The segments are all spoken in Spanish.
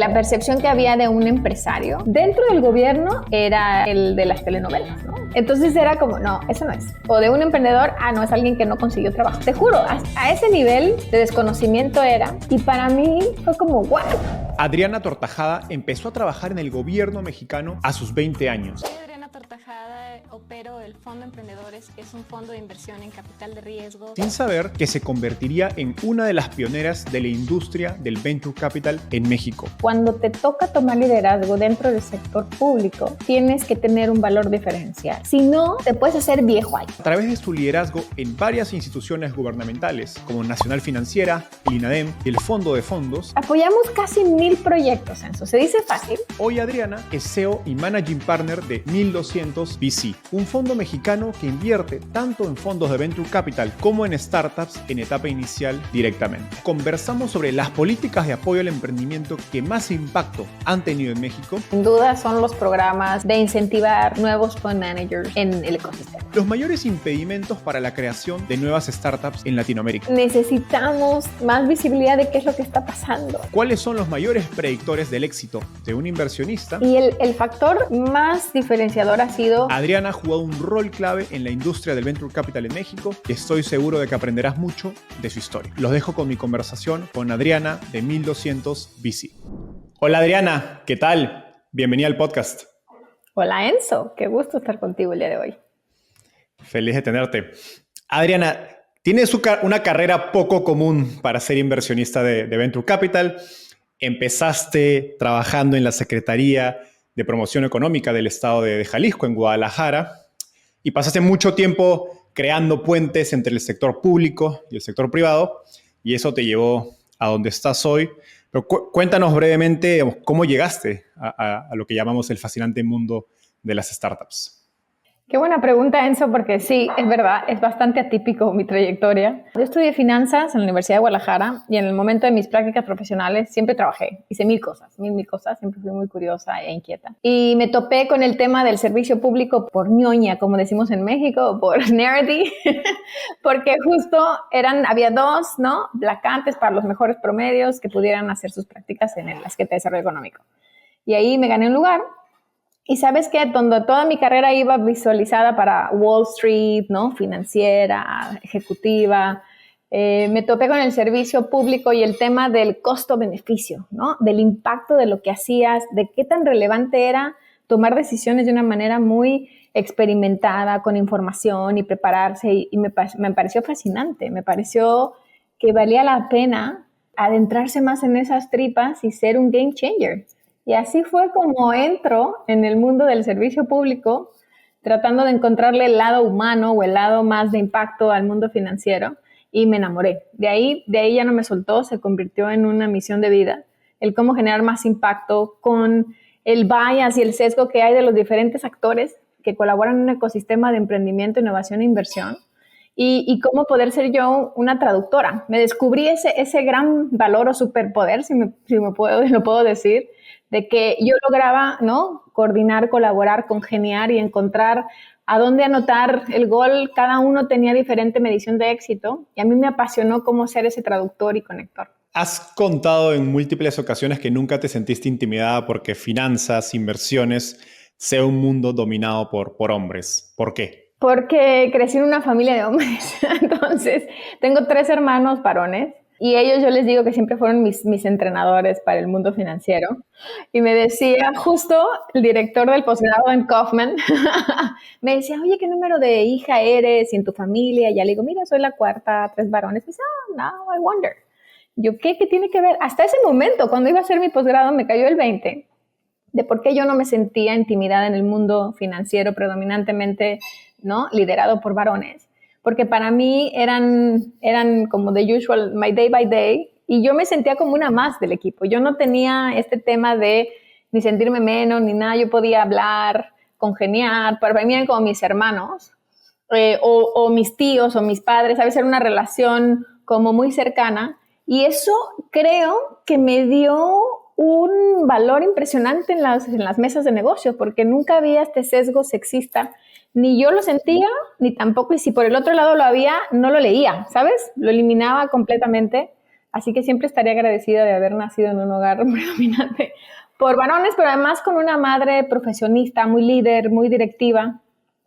La percepción que había de un empresario dentro del gobierno era el de las telenovelas, ¿no? Entonces era como, no, eso no es. O de un emprendedor, no, es alguien que no consiguió trabajo. Te juro, a ese nivel de desconocimiento era. Y para mí fue como, wow. Adriana Tortajada empezó a trabajar en el gobierno mexicano a sus 20 años. Opero el Fondo Emprendedores, es un fondo de inversión en capital de riesgo. Sin saber que se convertiría en una de las pioneras de la industria del Venture Capital en México. Cuando te toca tomar liderazgo dentro del sector público, tienes que tener un valor diferencial. Si no, te puedes hacer viejo ahí. A través de su liderazgo en varias instituciones gubernamentales, como Nacional Financiera, el INADEM y el Fondo de Fondos, apoyamos casi 1000 proyectos, Enzo. ¿Se dice fácil? Hoy Adriana es CEO y Managing Partner de 1200 VC, un fondo mexicano que invierte tanto en fondos de Venture Capital como en startups en etapa inicial directamente. Conversamos sobre las políticas de apoyo al emprendimiento que más impacto han tenido en México. Sin duda son los programas de incentivar nuevos fund managers en el ecosistema. Los mayores impedimentos para la creación de nuevas startups en Latinoamérica. Necesitamos más visibilidad de qué es lo que está pasando. ¿Cuáles son los mayores predictores del éxito de un inversionista? Y el factor más diferenciador ha sido... Adriana ha jugado un rol clave en la industria del Venture Capital en México y estoy seguro de que aprenderás mucho de su historia. Los dejo con mi conversación con Adriana de 1200 VC. Hola Adriana, ¿qué tal? Bienvenida al podcast. Hola Enzo, qué gusto estar contigo el día de hoy. Feliz de tenerte. Adriana, tienes una carrera poco común para ser inversionista de Venture Capital. Empezaste trabajando en la Secretaría de Promoción Económica del Estado de Jalisco, en Guadalajara, y pasaste mucho tiempo creando puentes entre el sector público y el sector privado, y eso te llevó a donde estás hoy. Pero cuéntanos brevemente, digamos, cómo llegaste a lo que llamamos el fascinante mundo de las startups. Qué buena pregunta, Enzo, porque sí, es verdad, es bastante atípico mi trayectoria. Yo estudié finanzas en la Universidad de Guadalajara y en el momento de mis prácticas profesionales siempre trabajé. Hice mil cosas, siempre fui muy curiosa e inquieta. Y me topé con el tema del servicio público por ñoña, como decimos en México, por nerdy, porque justo había dos, ¿no?, vacantes para los mejores promedios que pudieran hacer sus prácticas en la Secretaría de Desarrollo Económico. Y ahí me gané un lugar. Y ¿sabes qué? Donde toda mi carrera iba visualizada para Wall Street, ¿no?, financiera, ejecutiva, me topé con el servicio público y el tema del costo-beneficio, ¿no?, del impacto de lo que hacías, de qué tan relevante era tomar decisiones de una manera muy experimentada, con información y prepararse. Y me pareció fascinante, me pareció que valía la pena adentrarse más en esas tripas y ser un game changer. Y así fue como entro en el mundo del servicio público, tratando de encontrarle el lado humano o el lado más de impacto al mundo financiero, y me enamoré. De ahí ya no me soltó, se convirtió en una misión de vida, el cómo generar más impacto con el bias y el sesgo que hay de los diferentes actores que colaboran en un ecosistema de emprendimiento, innovación e inversión, y cómo poder ser yo una traductora. Me descubrí ese gran valor o superpoder, si lo puedo decir, de que yo lograba, ¿no?, coordinar, colaborar, congeniar y encontrar a dónde anotar el gol. Cada uno tenía diferente medición de éxito y a mí me apasionó cómo ser ese traductor y conector. Has contado en múltiples ocasiones que nunca te sentiste intimidada porque finanzas, inversiones, sea un mundo dominado por hombres. ¿Por qué? Porque crecí en una familia de hombres. Entonces, tengo 3 hermanos varones. Y ellos, yo les digo que siempre fueron mis entrenadores para el mundo financiero. Y me decía, justo el director del posgrado en Kaufman, me decía, oye, ¿qué número de hija eres y en tu familia? Y ya le digo, mira, soy la cuarta, 3 varones. Y dice, now I wonder. Yo, ¿qué tiene que ver? Hasta ese momento, cuando iba a hacer mi posgrado, me cayó el 20 de por qué yo no me sentía intimidada en el mundo financiero, predominantemente, ¿no?, liderado por varones. Porque para mí eran como the usual, my day by day, y yo me sentía como una más del equipo. Yo no tenía este tema de ni sentirme menos, ni nada. Yo podía hablar, congeniar, para mí eran como mis hermanos, o mis tíos, o mis padres. A veces era una relación como muy cercana, y eso creo que me dio un valor impresionante en las mesas de negocio, porque nunca había este sesgo sexista. Ni yo lo sentía, ni tampoco, y si por el otro lado lo había, no lo leía, ¿sabes? Lo eliminaba completamente. Así que siempre estaría agradecida de haber nacido en un hogar predominante por varones, pero además con una madre profesionista, muy líder, muy directiva,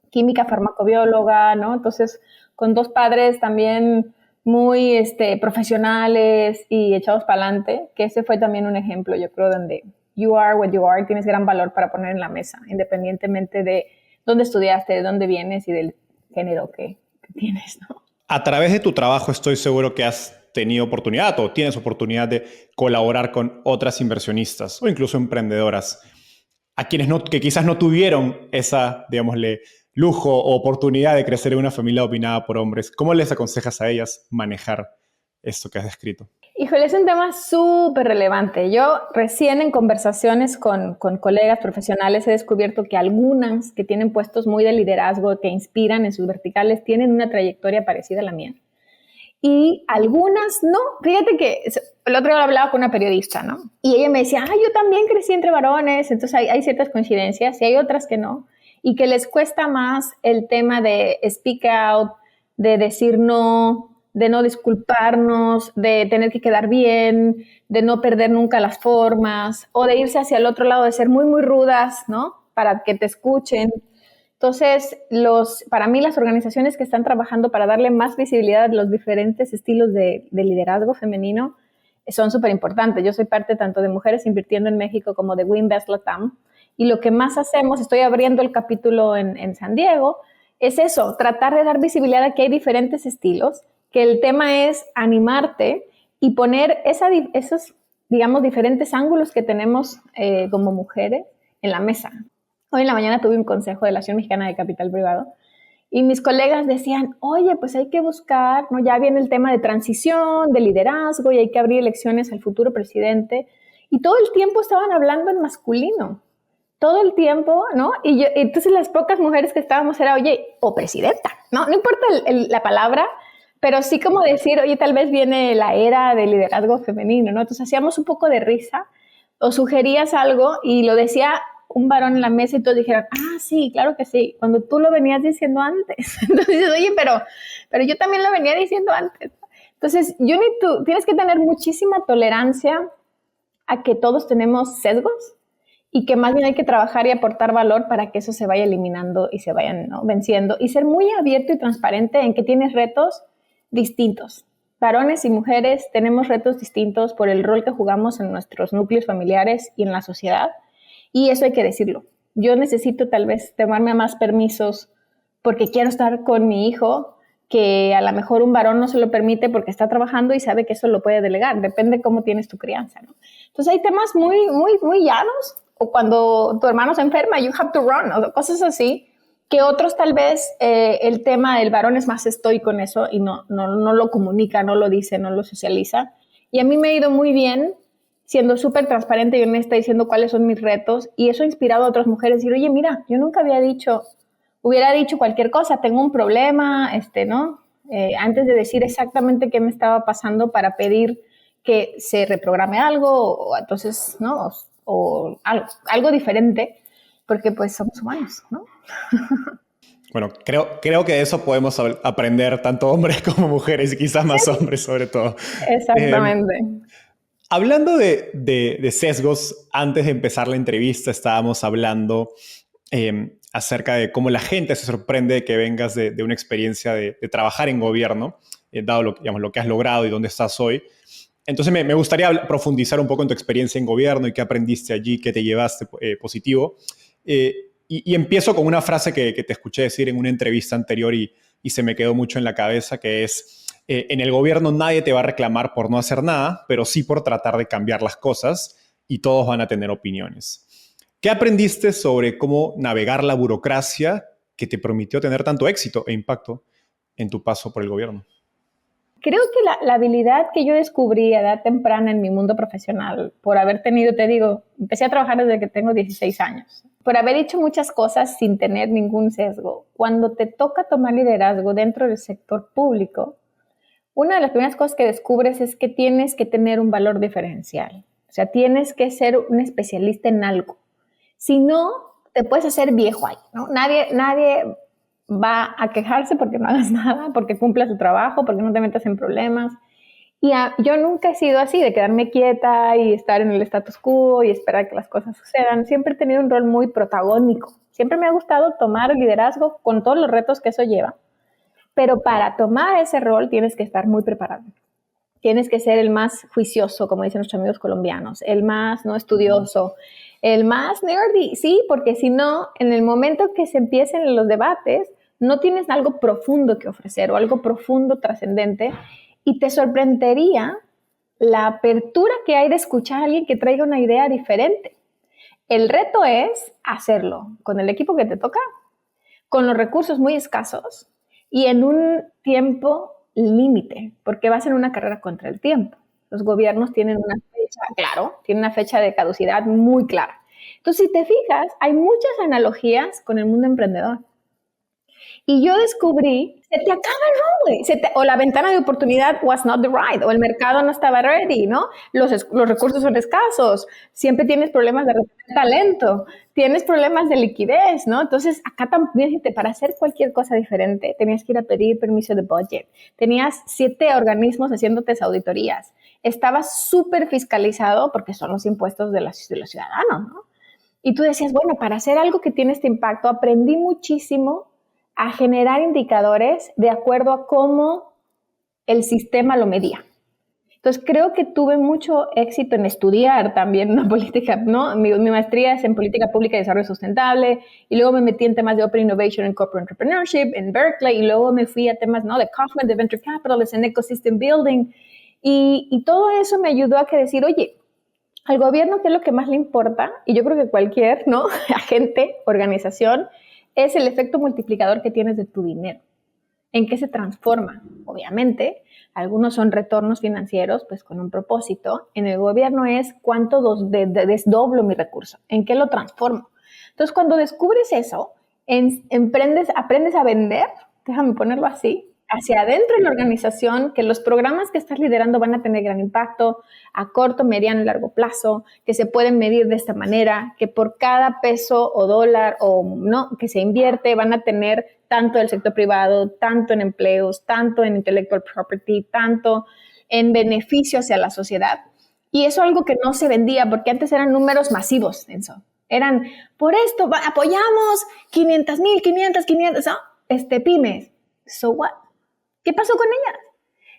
química farmacobióloga, ¿no? Entonces, con dos padres también muy profesionales y echados para adelante, que ese fue también un ejemplo, yo creo, donde you are what you are, tienes gran valor para poner en la mesa, independientemente de dónde estudiaste, de dónde vienes y del género que tienes, ¿no? A través de tu trabajo estoy seguro que has tenido oportunidad o tienes oportunidad de colaborar con otras inversionistas o incluso emprendedoras, a quienes que quizás no tuvieron esa, digámosle, lujo o oportunidad de crecer en una familia dominada por hombres. ¿Cómo les aconsejas a ellas manejar esto que has descrito? Híjole, es un tema súper relevante. Yo recién en conversaciones con colegas profesionales he descubierto que algunas que tienen puestos muy de liderazgo, que inspiran en sus verticales, tienen una trayectoria parecida a la mía. Y algunas no. Fíjate que el otro día hablaba con una periodista, ¿no? Y ella me decía, yo también crecí entre varones, entonces hay ciertas coincidencias y hay otras que no. Y que les cuesta más el tema de speak out, de decir no, de no disculparnos, de tener que quedar bien, de no perder nunca las formas, o de irse hacia el otro lado, de ser muy, muy rudas, ¿no? Para que te escuchen. Entonces, para mí las organizaciones que están trabajando para darle más visibilidad a los diferentes estilos de liderazgo femenino son súper importantes. Yo soy parte tanto de Mujeres Invirtiendo en México como de WinVest Latam. Y lo que más hacemos, estoy abriendo el capítulo en San Diego, es eso, tratar de dar visibilidad a que hay diferentes estilos, que el tema es animarte y poner esos, digamos, diferentes ángulos que tenemos como mujeres en la mesa. Hoy en la mañana tuve un consejo de la Asociación Mexicana de Capital Privado y mis colegas decían, oye, pues hay que buscar, ¿no? Ya viene el tema de transición, de liderazgo y hay que abrir elecciones al futuro presidente. Y todo el tiempo estaban hablando en masculino. Todo el tiempo, ¿no? Y entonces las pocas mujeres que estábamos era, oye, o presidenta, ¿no? No importa la palabra, pero sí como decir, oye, tal vez viene la era del liderazgo femenino, ¿no? Entonces hacíamos un poco de risa o sugerías algo y lo decía un varón en la mesa y todos dijeron, sí, claro que sí, cuando tú lo venías diciendo antes. Entonces, oye, pero yo también lo venía diciendo antes. Entonces, tienes que tener muchísima tolerancia a que todos tenemos sesgos y que más bien hay que trabajar y aportar valor para que eso se vaya eliminando y se vayan, ¿no?, venciendo y ser muy abierto y transparente en que tienes retos distintos. Varones y mujeres tenemos retos distintos por el rol que jugamos en nuestros núcleos familiares y en la sociedad. Y eso hay que decirlo. Yo necesito tal vez tomarme más permisos porque quiero estar con mi hijo, que a lo mejor un varón no se lo permite porque está trabajando y sabe que eso lo puede delegar. Depende cómo tienes tu crianza, ¿no? Entonces hay temas muy, muy, muy llanos, o cuando tu hermano se enferma, you have to run, o cosas así, que otros tal vez el tema del varón es más estoico en eso y no lo comunica, no lo dice, no lo socializa. Y a mí me ha ido muy bien siendo súper transparente y honesta, diciendo cuáles son mis retos, y eso ha inspirado a otras mujeres a decir, oye, mira, yo nunca hubiera dicho cualquier cosa, tengo un problema, ¿no? Antes de decir exactamente qué me estaba pasando para pedir que se reprograme algo, o entonces, ¿no? O algo diferente, porque pues somos humanos, ¿no? Bueno, creo que de eso podemos aprender tanto hombres como mujeres y quizás más hombres sobre todo. Exactamente. Hablando de sesgos, antes de empezar la entrevista estábamos hablando acerca de cómo la gente se sorprende de que vengas de una experiencia de trabajar en gobierno, dado lo que has logrado y dónde estás hoy. Entonces me gustaría profundizar un poco en tu experiencia en gobierno y qué aprendiste allí, qué te llevaste positivo. Y empiezo con una frase que te escuché decir en una entrevista anterior y se me quedó mucho en la cabeza, que es, en el gobierno nadie te va a reclamar por no hacer nada, pero sí por tratar de cambiar las cosas y todos van a tener opiniones. ¿Qué aprendiste sobre cómo navegar la burocracia que te permitió tener tanto éxito e impacto en tu paso por el gobierno? Creo que la habilidad que yo descubrí a edad temprana en mi mundo profesional, por haber tenido, te digo, empecé a trabajar desde que tengo 16 años, por haber hecho muchas cosas sin tener ningún sesgo. Cuando te toca tomar liderazgo dentro del sector público, una de las primeras cosas que descubres es que tienes que tener un valor diferencial. O sea, tienes que ser un especialista en algo. Si no, te puedes hacer viejo ahí, ¿no? Nadie va a quejarse porque no hagas nada, porque cumplas tu trabajo, porque no te metas en problemas. Yo nunca he sido así, de quedarme quieta y estar en el status quo y esperar que las cosas sucedan. Siempre he tenido un rol muy protagónico. Siempre me ha gustado tomar el liderazgo con todos los retos que eso lleva. Pero para tomar ese rol tienes que estar muy preparado. Tienes que ser el más juicioso, como dicen nuestros amigos colombianos, el más no estudioso, el más nerdy, sí, porque si no, en el momento que se empiecen los debates, no tienes algo profundo que ofrecer o algo profundo, trascendente, y te sorprendería la apertura que hay de escuchar a alguien que traiga una idea diferente. El reto es hacerlo con el equipo que te toca, con los recursos muy escasos y en un tiempo límite, porque va a ser una carrera contra el tiempo. Los gobiernos tienen una fecha, claro, tienen una fecha de caducidad muy clara. Entonces, si te fijas, hay muchas analogías con el mundo emprendedor. Y yo descubrí, se te acaba el runway, o la ventana de oportunidad was not the right, o el mercado no estaba ready, ¿no? Los recursos son escasos, siempre tienes problemas de talento, tienes problemas de liquidez, ¿no? Entonces, acá también, para hacer cualquier cosa diferente, tenías que ir a pedir permiso de budget, tenías 7 organismos haciéndote auditorías, estabas súper fiscalizado porque son los impuestos de los ciudadanos, ¿no? Y tú decías, bueno, para hacer algo que tiene este impacto, aprendí muchísimo a generar indicadores de acuerdo a cómo el sistema lo medía. Entonces, creo que tuve mucho éxito en estudiar también una política, ¿no? Mi maestría es en política pública y desarrollo sustentable, y luego me metí en temas de Open Innovation and Corporate Entrepreneurship en Berkeley, y luego me fui a temas, ¿no?, de Kaufman, de Venture Capital, en Ecosystem Building, y todo eso me ayudó a decir, oye, al gobierno, ¿qué es lo que más le importa? Y yo creo que cualquier, ¿no?, agente, organización, es el efecto multiplicador que tienes de tu dinero. ¿En qué se transforma? Obviamente, algunos son retornos financieros, pues con un propósito. En el gobierno es cuánto desdoblo mi recurso, en qué lo transformo. Entonces, cuando descubres eso, aprendes a vender, déjame ponerlo así, hacia adentro de la organización, que los programas que estás liderando van a tener gran impacto a corto, mediano y largo plazo, que se pueden medir de esta manera, que por cada peso o dólar o no que se invierte van a tener tanto del sector privado, tanto en empleos, tanto en intellectual property, tanto en beneficio hacia la sociedad. Y eso es algo que no se vendía porque antes eran números masivos, Enzo. Eran, por esto apoyamos 500,000, 500, ¿no? Pymes. So what? ¿Qué pasó con ellas?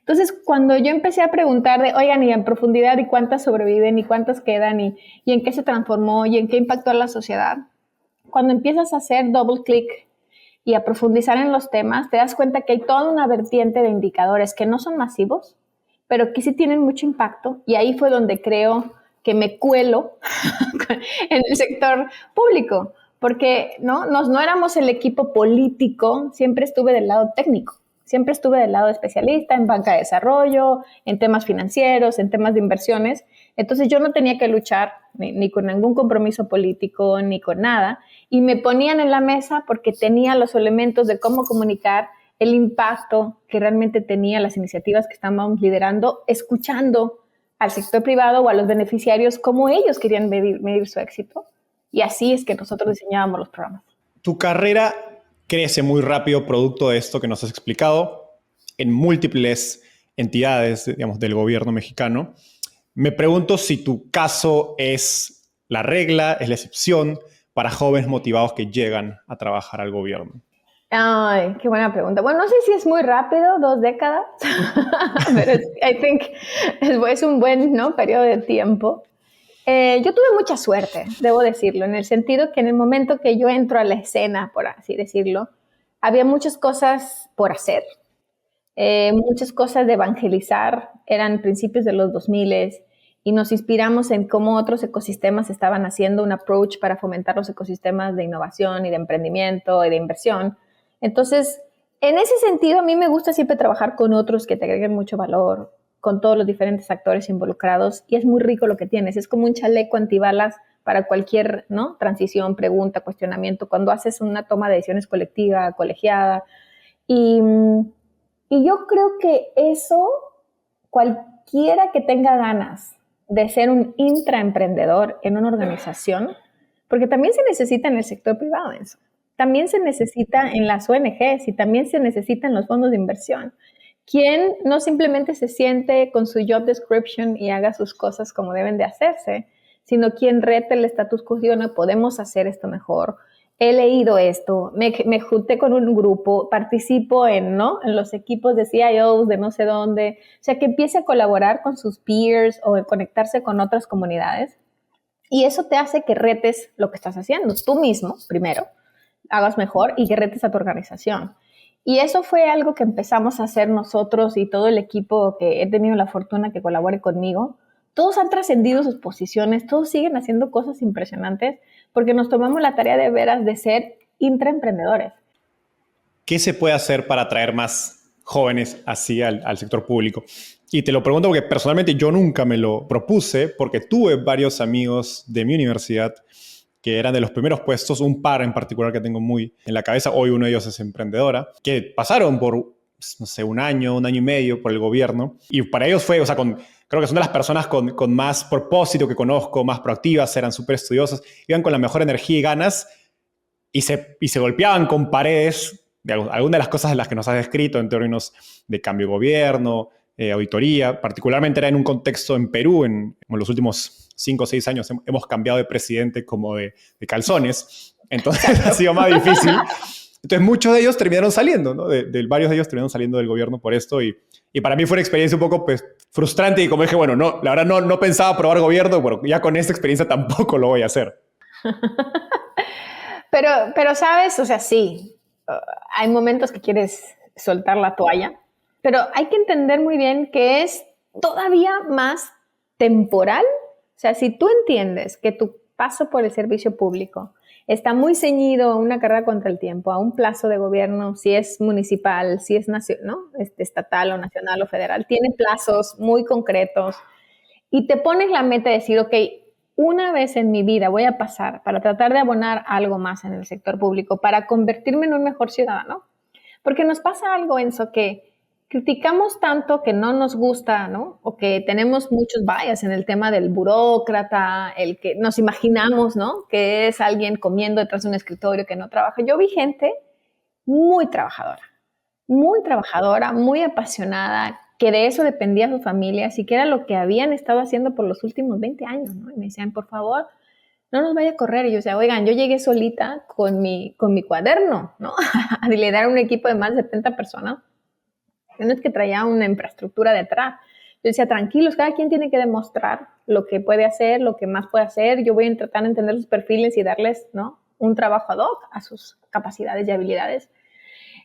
Entonces, cuando yo empecé a preguntar de, oigan, y en profundidad, ¿y cuántas sobreviven? ¿Y cuántas quedan? ¿Y en qué se transformó? ¿Y en qué impactó a la sociedad? Cuando empiezas a hacer double click y a profundizar en los temas, te das cuenta que hay toda una vertiente de indicadores que no son masivos, pero que sí tienen mucho impacto. Y ahí fue donde creo que me cuelo en el sector público, porque no éramos el equipo político, siempre estuve del lado técnico. Siempre estuve del lado especialista en banca de desarrollo, en temas financieros, en temas de inversiones. Entonces yo no tenía que luchar ni con ningún compromiso político, ni con nada. Y me ponían en la mesa porque tenía los elementos de cómo comunicar el impacto que realmente tenía las iniciativas que estábamos liderando, escuchando al sector privado o a los beneficiarios cómo ellos querían medir su éxito. Y así es que nosotros diseñábamos los programas. Tu carrera crece muy rápido producto de esto que nos has explicado en múltiples entidades, digamos, del gobierno mexicano. Me pregunto si tu caso es la regla, es la excepción para jóvenes motivados que llegan a trabajar al gobierno. Ay, qué buena pregunta. Bueno, no sé si es muy rápido, 2 décadas, pero I think es un buen, ¿no?, periodo de tiempo. Yo tuve mucha suerte, debo decirlo, en el sentido que en el momento que yo entro a la escena, por así decirlo, había muchas cosas por hacer, muchas cosas de evangelizar, eran principios de los 2000 y nos inspiramos en cómo otros ecosistemas estaban haciendo un approach para fomentar los ecosistemas de innovación y de emprendimiento y de inversión. Entonces, en ese sentido, a mí me gusta siempre trabajar con otros que te agreguen mucho valor, con todos los diferentes actores involucrados, y es muy rico lo que tienes. Es como un chaleco antibalas para cualquier, ¿no?, transición, pregunta, cuestionamiento, cuando haces una toma de decisiones colectiva, colegiada. Y yo creo que eso, cualquiera que tenga ganas de ser un intraemprendedor en una organización, porque también se necesita en el sector privado eso. También se necesita en las ONGs y también se necesita en los fondos de inversión. ¿Quién no simplemente se siente con su job description y haga sus cosas como deben de hacerse, sino quien rete el status quo y no podemos hacer esto mejor? He leído esto, me junté con un grupo, participo en los equipos de CIOs de no sé dónde, o sea, que empiece a colaborar con sus peers o conectarse con otras comunidades. Y eso te hace que retes lo que estás haciendo, tú mismo, primero, hagas mejor y que retes a tu organización. Y eso fue algo que empezamos a hacer nosotros y todo el equipo que he tenido la fortuna que colabore conmigo. Todos han trascendido sus posiciones, todos siguen haciendo cosas impresionantes porque nos tomamos la tarea de veras de ser intraemprendedores. ¿Qué se puede hacer para atraer más jóvenes así al sector público? Y te lo pregunto porque personalmente yo nunca me lo propuse porque tuve varios amigos de mi universidad que eran de los primeros puestos, un par en particular que tengo muy en la cabeza, hoy uno de ellos es emprendedora, que pasaron por, no sé, un año y medio por el gobierno, y para ellos fue, o sea, creo que son de las personas con más propósito que conozco, más proactivas, eran súper estudiosas, iban con la mejor energía y ganas, y se golpeaban con paredes, de algunas de las cosas de las que nos has descrito en términos de cambio de gobierno, auditoría, particularmente era en un contexto en Perú, en los últimos 5 o 6 años hemos cambiado de presidente como de calzones, entonces ha sido más difícil. Entonces muchos de ellos terminaron saliendo, ¿no? Varios de ellos terminaron saliendo del gobierno por esto y para mí fue una experiencia un poco pues, frustrante y como dije, bueno, no, la verdad no pensaba probar gobierno, bueno, ya con esta experiencia tampoco lo voy a hacer. Pero sabes, o sea, sí, hay momentos que quieres soltar la toalla, pero hay que entender muy bien que es todavía más temporal. O sea, si tú entiendes que tu paso por el servicio público está muy ceñido a una carrera contra el tiempo, a un plazo de gobierno, si es municipal, si es estatal o nacional o federal, tiene plazos muy concretos y te pones la meta de decir, ok, una vez en mi vida voy a pasar para tratar de abonar algo más en el sector público, para convertirme en un mejor ciudadano. Porque nos pasa algo, Enzo, que criticamos tanto que no nos gusta, ¿no? O que tenemos muchos bias en el tema del burócrata, el que nos imaginamos, ¿no? Que es alguien comiendo detrás de un escritorio que no trabaja. Yo vi gente muy trabajadora, muy apasionada, que de eso dependía su familia, así que era lo que habían estado haciendo por los últimos 20 años, ¿no? Y me decían, por favor, no nos vaya a correr. Y yo decía, oigan, yo llegué solita con mi cuaderno, ¿no? A liderar un equipo de más de 70 personas. No es que traía una infraestructura detrás. Yo decía, tranquilos, cada quien tiene que demostrar lo que puede hacer, lo que más puede hacer. Yo voy a tratar de entender sus perfiles y darles, ¿no? Un trabajo ad hoc a sus capacidades y habilidades.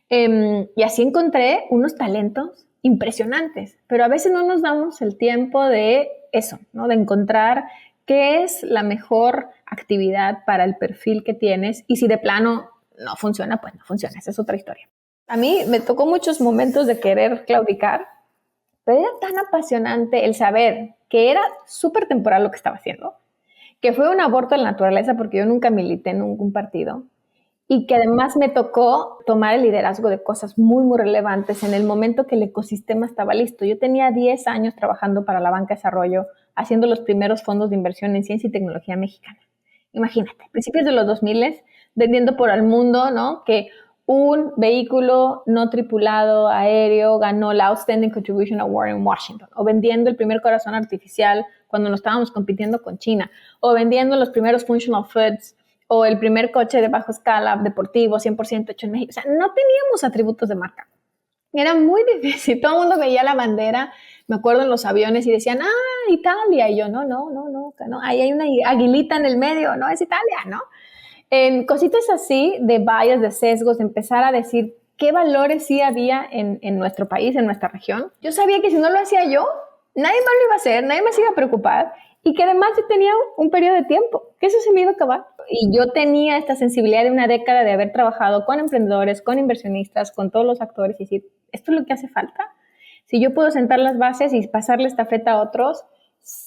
Y así encontré unos talentos impresionantes, pero a veces no nos damos el tiempo de eso, ¿no? De encontrar qué es la mejor actividad para el perfil que tienes y si de plano no funciona, pues no funciona, esa es otra historia. A mí me tocó muchos momentos de querer claudicar, pero era tan apasionante el saber que era súper temporal lo que estaba haciendo, que fue un aborto de la naturaleza porque yo nunca milité en ningún partido y que además me tocó tomar el liderazgo de cosas muy, muy relevantes en el momento que el ecosistema estaba listo. Yo tenía 10 años trabajando para la banca de desarrollo, haciendo los primeros fondos de inversión en ciencia y tecnología mexicana. Imagínate, principios de los 2000, vendiendo por el mundo, ¿no? Que un vehículo no tripulado aéreo ganó la Outstanding Contribution Award en Washington, o vendiendo el primer corazón artificial cuando nos estábamos compitiendo con China, o vendiendo los primeros functional foods, o el primer coche de baja escala deportivo 100% hecho en México. O sea, no teníamos atributos de marca. Era muy difícil. Todo el mundo veía la bandera, me acuerdo en los aviones, y decían, Italia. Y yo, no. Ahí hay una aguilita en el medio, no, es Italia, ¿no? En cositas así de bias, de sesgos, de empezar a decir qué valores sí había en nuestro país, en nuestra región. Yo sabía que si no lo hacía yo, nadie más lo iba a hacer, nadie más se iba a preocupar y que además yo tenía un periodo de tiempo, que eso se me iba a acabar. Y yo tenía esta sensibilidad de una década de haber trabajado con emprendedores, con inversionistas, con todos los actores y decir, esto es lo que hace falta. Si yo puedo sentar las bases y pasarle esta feta a otros,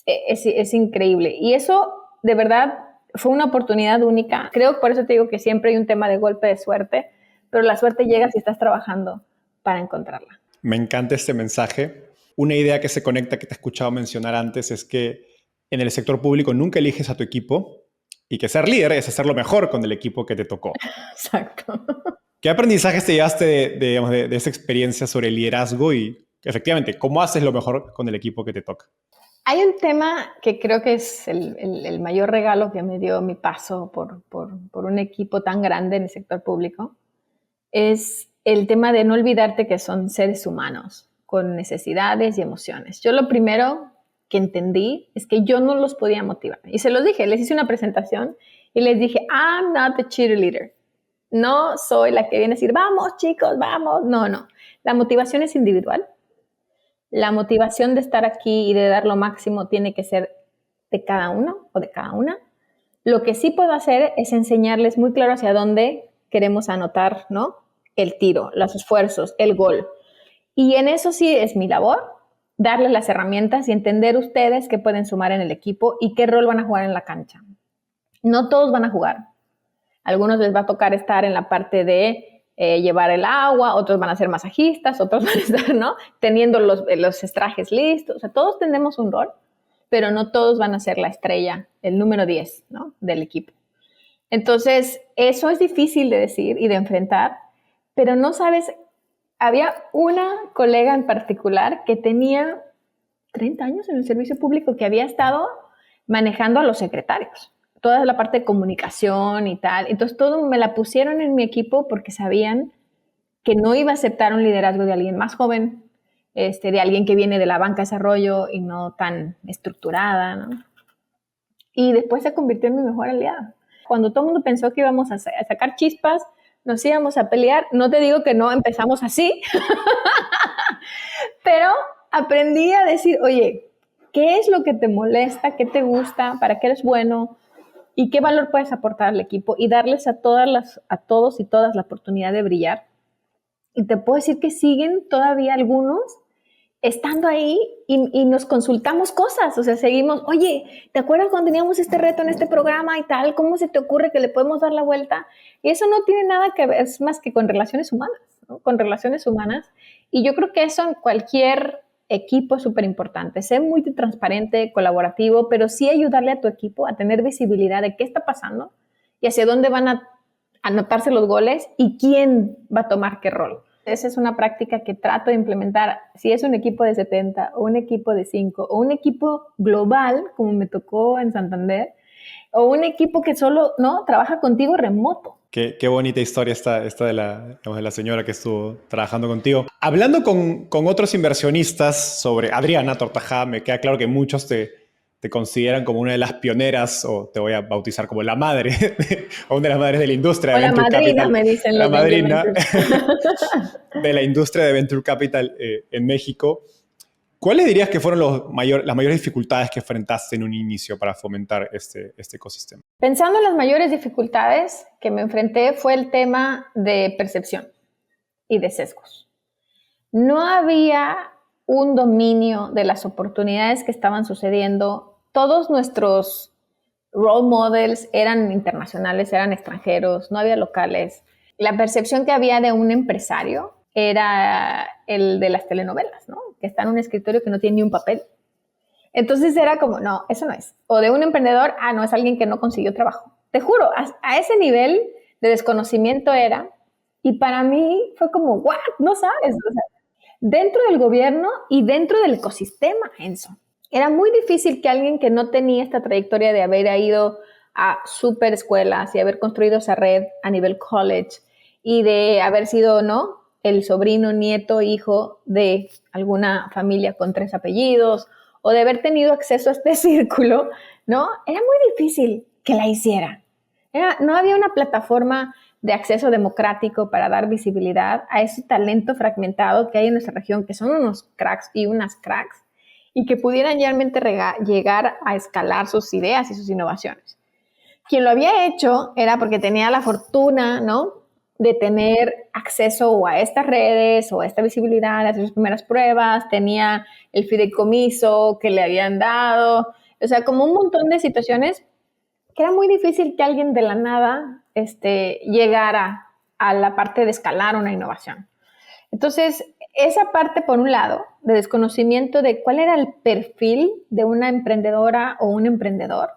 es increíble. Y eso, de verdad, fue una oportunidad única. Creo, por eso te digo que siempre hay un tema de golpe de suerte, pero la suerte llega si estás trabajando para encontrarla. Me encanta este mensaje. Una idea que se conecta, que te he escuchado mencionar antes, es que en el sector público nunca eliges a tu equipo y que ser líder es hacerlo mejor con el equipo que te tocó. Exacto. ¿Qué aprendizajes te llevaste de esa experiencia sobre el liderazgo y efectivamente, ¿cómo haces lo mejor con el equipo que te toca? Hay un tema que creo que es el mayor regalo que me dio mi paso por un equipo tan grande en el sector público, es el tema de no olvidarte que son seres humanos con necesidades y emociones. Yo lo primero que entendí es que yo no los podía motivar. Y se los dije, les hice una presentación y les dije, I'm not the cheerleader. No soy la que viene a decir, vamos chicos, vamos. No, no. La motivación es individual. La motivación de estar aquí y de dar lo máximo tiene que ser de cada uno o de cada una. Lo que sí puedo hacer es enseñarles muy claro hacia dónde queremos anotar, ¿no? El tiro, los esfuerzos, el gol. Y en eso sí es mi labor, darles las herramientas y entender ustedes qué pueden sumar en el equipo y qué rol van a jugar en la cancha. No todos van a jugar. A algunos les va a tocar estar en la parte de llevar el agua, otros van a ser masajistas, otros van a estar, ¿no? Teniendo los trajes listos. O sea, todos tenemos un rol, pero no todos van a ser la estrella, el número 10, ¿no? Del equipo. Entonces, eso es difícil de decir y de enfrentar, pero no sabes, había una colega en particular que tenía 30 años en el servicio público que había estado manejando a los secretarios, toda la parte de comunicación y tal. Entonces, todo me la pusieron en mi equipo porque sabían que no iba a aceptar un liderazgo de alguien más joven, de alguien que viene de la banca de desarrollo y no tan estructurada, ¿no? Y después se convirtió en mi mejor aliada. Cuando todo el mundo pensó que íbamos a sacar chispas, nos íbamos a pelear, no te digo que no empezamos así, pero aprendí a decir, oye, ¿qué es lo que te molesta? ¿Qué te gusta? ¿Para qué eres bueno? ¿Y qué valor puedes aportar al equipo? Y darles a todos y todas la oportunidad de brillar. Y te puedo decir que siguen todavía algunos estando ahí y nos consultamos cosas, o sea, seguimos, oye, ¿te acuerdas cuando teníamos este reto en este programa y tal? ¿Cómo se te ocurre que le podemos dar la vuelta? Y eso no tiene nada que ver, es más que con relaciones humanas, ¿no? Con relaciones humanas. Y yo creo que eso en cualquier equipo es súper importante. Ser muy transparente, colaborativo, pero sí ayudarle a tu equipo a tener visibilidad de qué está pasando y hacia dónde van a anotarse los goles y quién va a tomar qué rol. Esa es una práctica que trato de implementar, si es un equipo de 70 o un equipo de 5 o un equipo global, como me tocó en Santander, o un equipo que solo no trabaja contigo remoto. Qué bonita historia esta de la señora que estuvo trabajando contigo. Hablando con otros inversionistas sobre Adriana Tortajada, me queda claro que muchos te consideran como una de las pioneras, o te voy a bautizar como la madre, o una de las madres de la industria O de la Venture madrina, Capital. me dicen La los madrina de la industria de Venture Capital en México. ¿Cuáles dirías que fueron las mayores dificultades que enfrentaste en un inicio para fomentar este ecosistema? Pensando en las mayores dificultades que me enfrenté fue el tema de percepción y de sesgos. No había un dominio de las oportunidades que estaban sucediendo. Todos nuestros role models eran internacionales, eran extranjeros, no había locales. La percepción que había de un empresario era el de las telenovelas, ¿no? Que está en un escritorio que no tiene ni un papel. Entonces era como, no, eso no es. O de un emprendedor, no, es alguien que no consiguió trabajo. Te juro, a ese nivel de desconocimiento era. Y para mí fue como, ¿what? No sabes. O sea, dentro del gobierno y dentro del ecosistema, Enzo. Era muy difícil que alguien que no tenía esta trayectoria de haber ido a super escuelas y haber construido esa red a nivel college y de haber sido, ¿no?, el sobrino, nieto, hijo de alguna familia con 3 apellidos o de haber tenido acceso a este círculo, ¿no? Era muy difícil que la hiciera. No había una plataforma de acceso democrático para dar visibilidad a ese talento fragmentado que hay en nuestra región, que son unos cracks y unas cracks, y que pudieran realmente llegar a escalar sus ideas y sus innovaciones. Quien lo había hecho era porque tenía la fortuna, ¿no?, de tener acceso o a estas redes o a esta visibilidad, a hacer sus primeras pruebas, tenía el fideicomiso que le habían dado, o sea, como un montón de situaciones que era muy difícil que alguien de la nada llegara a la parte de escalar una innovación. Entonces, esa parte, por un lado, de desconocimiento de cuál era el perfil de una emprendedora o un emprendedor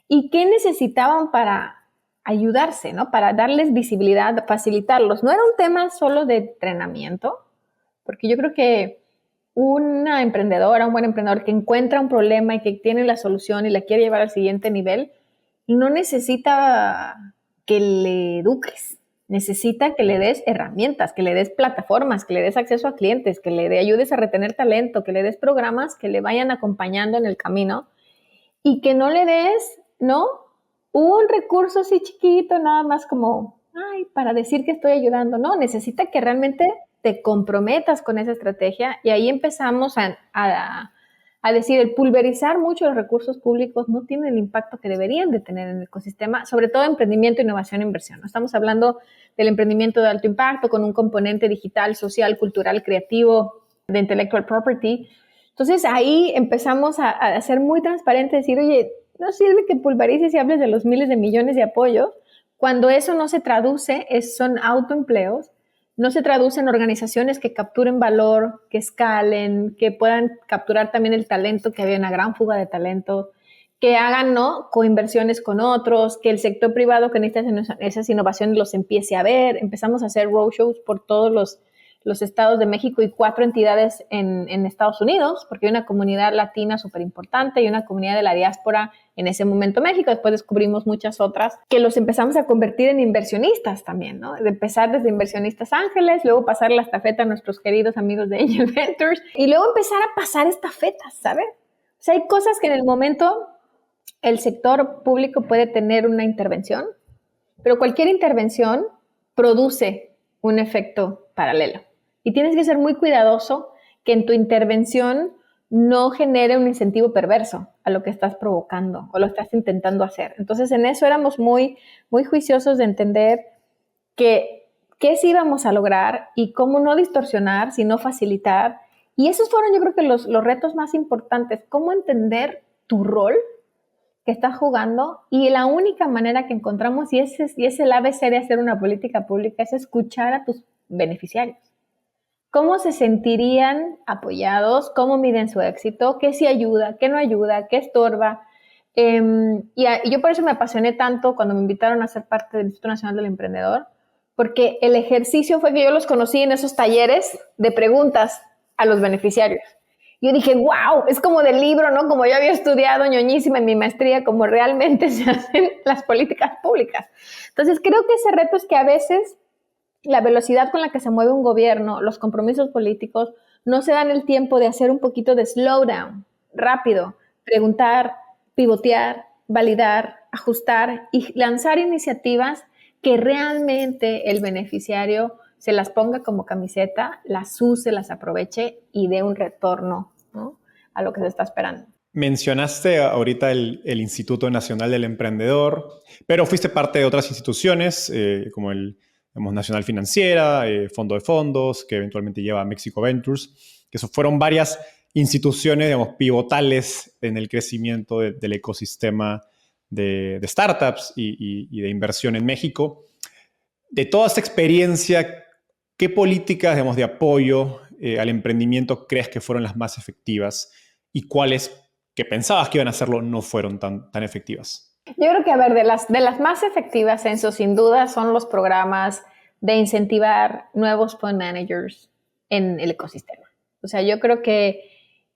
y qué necesitaban para ayudarse, ¿no? Para darles visibilidad, facilitarlos. No era un tema solo de entrenamiento, porque yo creo que una emprendedora, un buen emprendedor que encuentra un problema y que tiene la solución y la quiere llevar al siguiente nivel, no necesita que le eduques, necesita que le des herramientas, que le des plataformas, que le des acceso a clientes, que le ayudes a retener talento, que le des programas que le vayan acompañando en el camino y que no le des, ¿no? Un recurso así chiquito, nada más como, ay, para decir que estoy ayudando. No, necesita que realmente te comprometas con esa estrategia y ahí empezamos a decir, el pulverizar mucho los recursos públicos no tiene el impacto que deberían de tener en el ecosistema, sobre todo emprendimiento, innovación e inversión. ¿No? Estamos hablando del emprendimiento de alto impacto con un componente digital, social, cultural, creativo, de intellectual property. Entonces ahí empezamos a ser muy transparentes, decir, oye, no sirve que pulverices y hables de los miles de millones de apoyos cuando eso no se traduce, son autoempleos, no se traduce en organizaciones que capturen valor, que escalen, que puedan capturar también el talento, que había una gran fuga de talento, que hagan, ¿no?, coinversiones con otros, que el sector privado que necesita esas innovaciones los empiece a ver. Empezamos a hacer roadshows por todos los estados de México y 4 entidades en Estados Unidos, porque hay una comunidad latina súper importante y una comunidad de la diáspora en ese momento México. Después descubrimos muchas otras que los empezamos a convertir en inversionistas también, ¿no? De empezar desde inversionistas ángeles, luego pasar la estafeta a nuestros queridos amigos de Angel Ventures y luego empezar a pasar estafetas, ¿sabes? O sea, hay cosas que en el momento el sector público puede tener una intervención, pero cualquier intervención produce un efecto paralelo. Y tienes que ser muy cuidadoso que en tu intervención no genere un incentivo perverso a lo que estás provocando o lo estás intentando hacer. Entonces, en eso éramos muy, muy juiciosos de entender qué sí íbamos a lograr y cómo no distorsionar, sino facilitar. Y esos fueron, yo creo que los retos más importantes. Cómo entender tu rol que estás jugando, y la única manera que encontramos, y es el ABC de hacer una política pública, es escuchar a tus beneficiarios. ¿Cómo se sentirían apoyados? ¿Cómo miden su éxito? ¿Qué sí ayuda? ¿Qué no ayuda? ¿Qué estorba? Y yo por eso me apasioné tanto cuando me invitaron a ser parte del Instituto Nacional del Emprendedor, porque el ejercicio fue que yo los conocí en esos talleres de preguntas a los beneficiarios. Yo dije, wow, es como del libro, ¿no? Como yo había estudiado ñoñísima en mi maestría, como realmente se hacen las políticas públicas. Entonces, creo que ese reto es que a veces la velocidad con la que se mueve un gobierno, los compromisos políticos, no se dan el tiempo de hacer un poquito de slowdown, rápido, preguntar, pivotear, validar, ajustar y lanzar iniciativas que realmente el beneficiario se las ponga como camiseta, las use, las aproveche y dé un retorno, ¿no?, a lo que se está esperando. Mencionaste ahorita el Instituto Nacional del Emprendedor, pero fuiste parte de otras instituciones como el Nacional Financiera, Fondo de Fondos, que eventualmente lleva a Mexico Ventures, que fueron varias instituciones, digamos, pivotales en el crecimiento del ecosistema de startups y de inversión en México. De toda esta experiencia, ¿qué políticas, digamos, de apoyo al emprendimiento crees que fueron las más efectivas y cuáles que pensabas que iban a hacerlo no fueron tan efectivas? Yo creo que, a ver, de las más efectivas, Enzo, sin duda, son los programas de incentivar nuevos fund managers en el ecosistema. O sea, yo creo que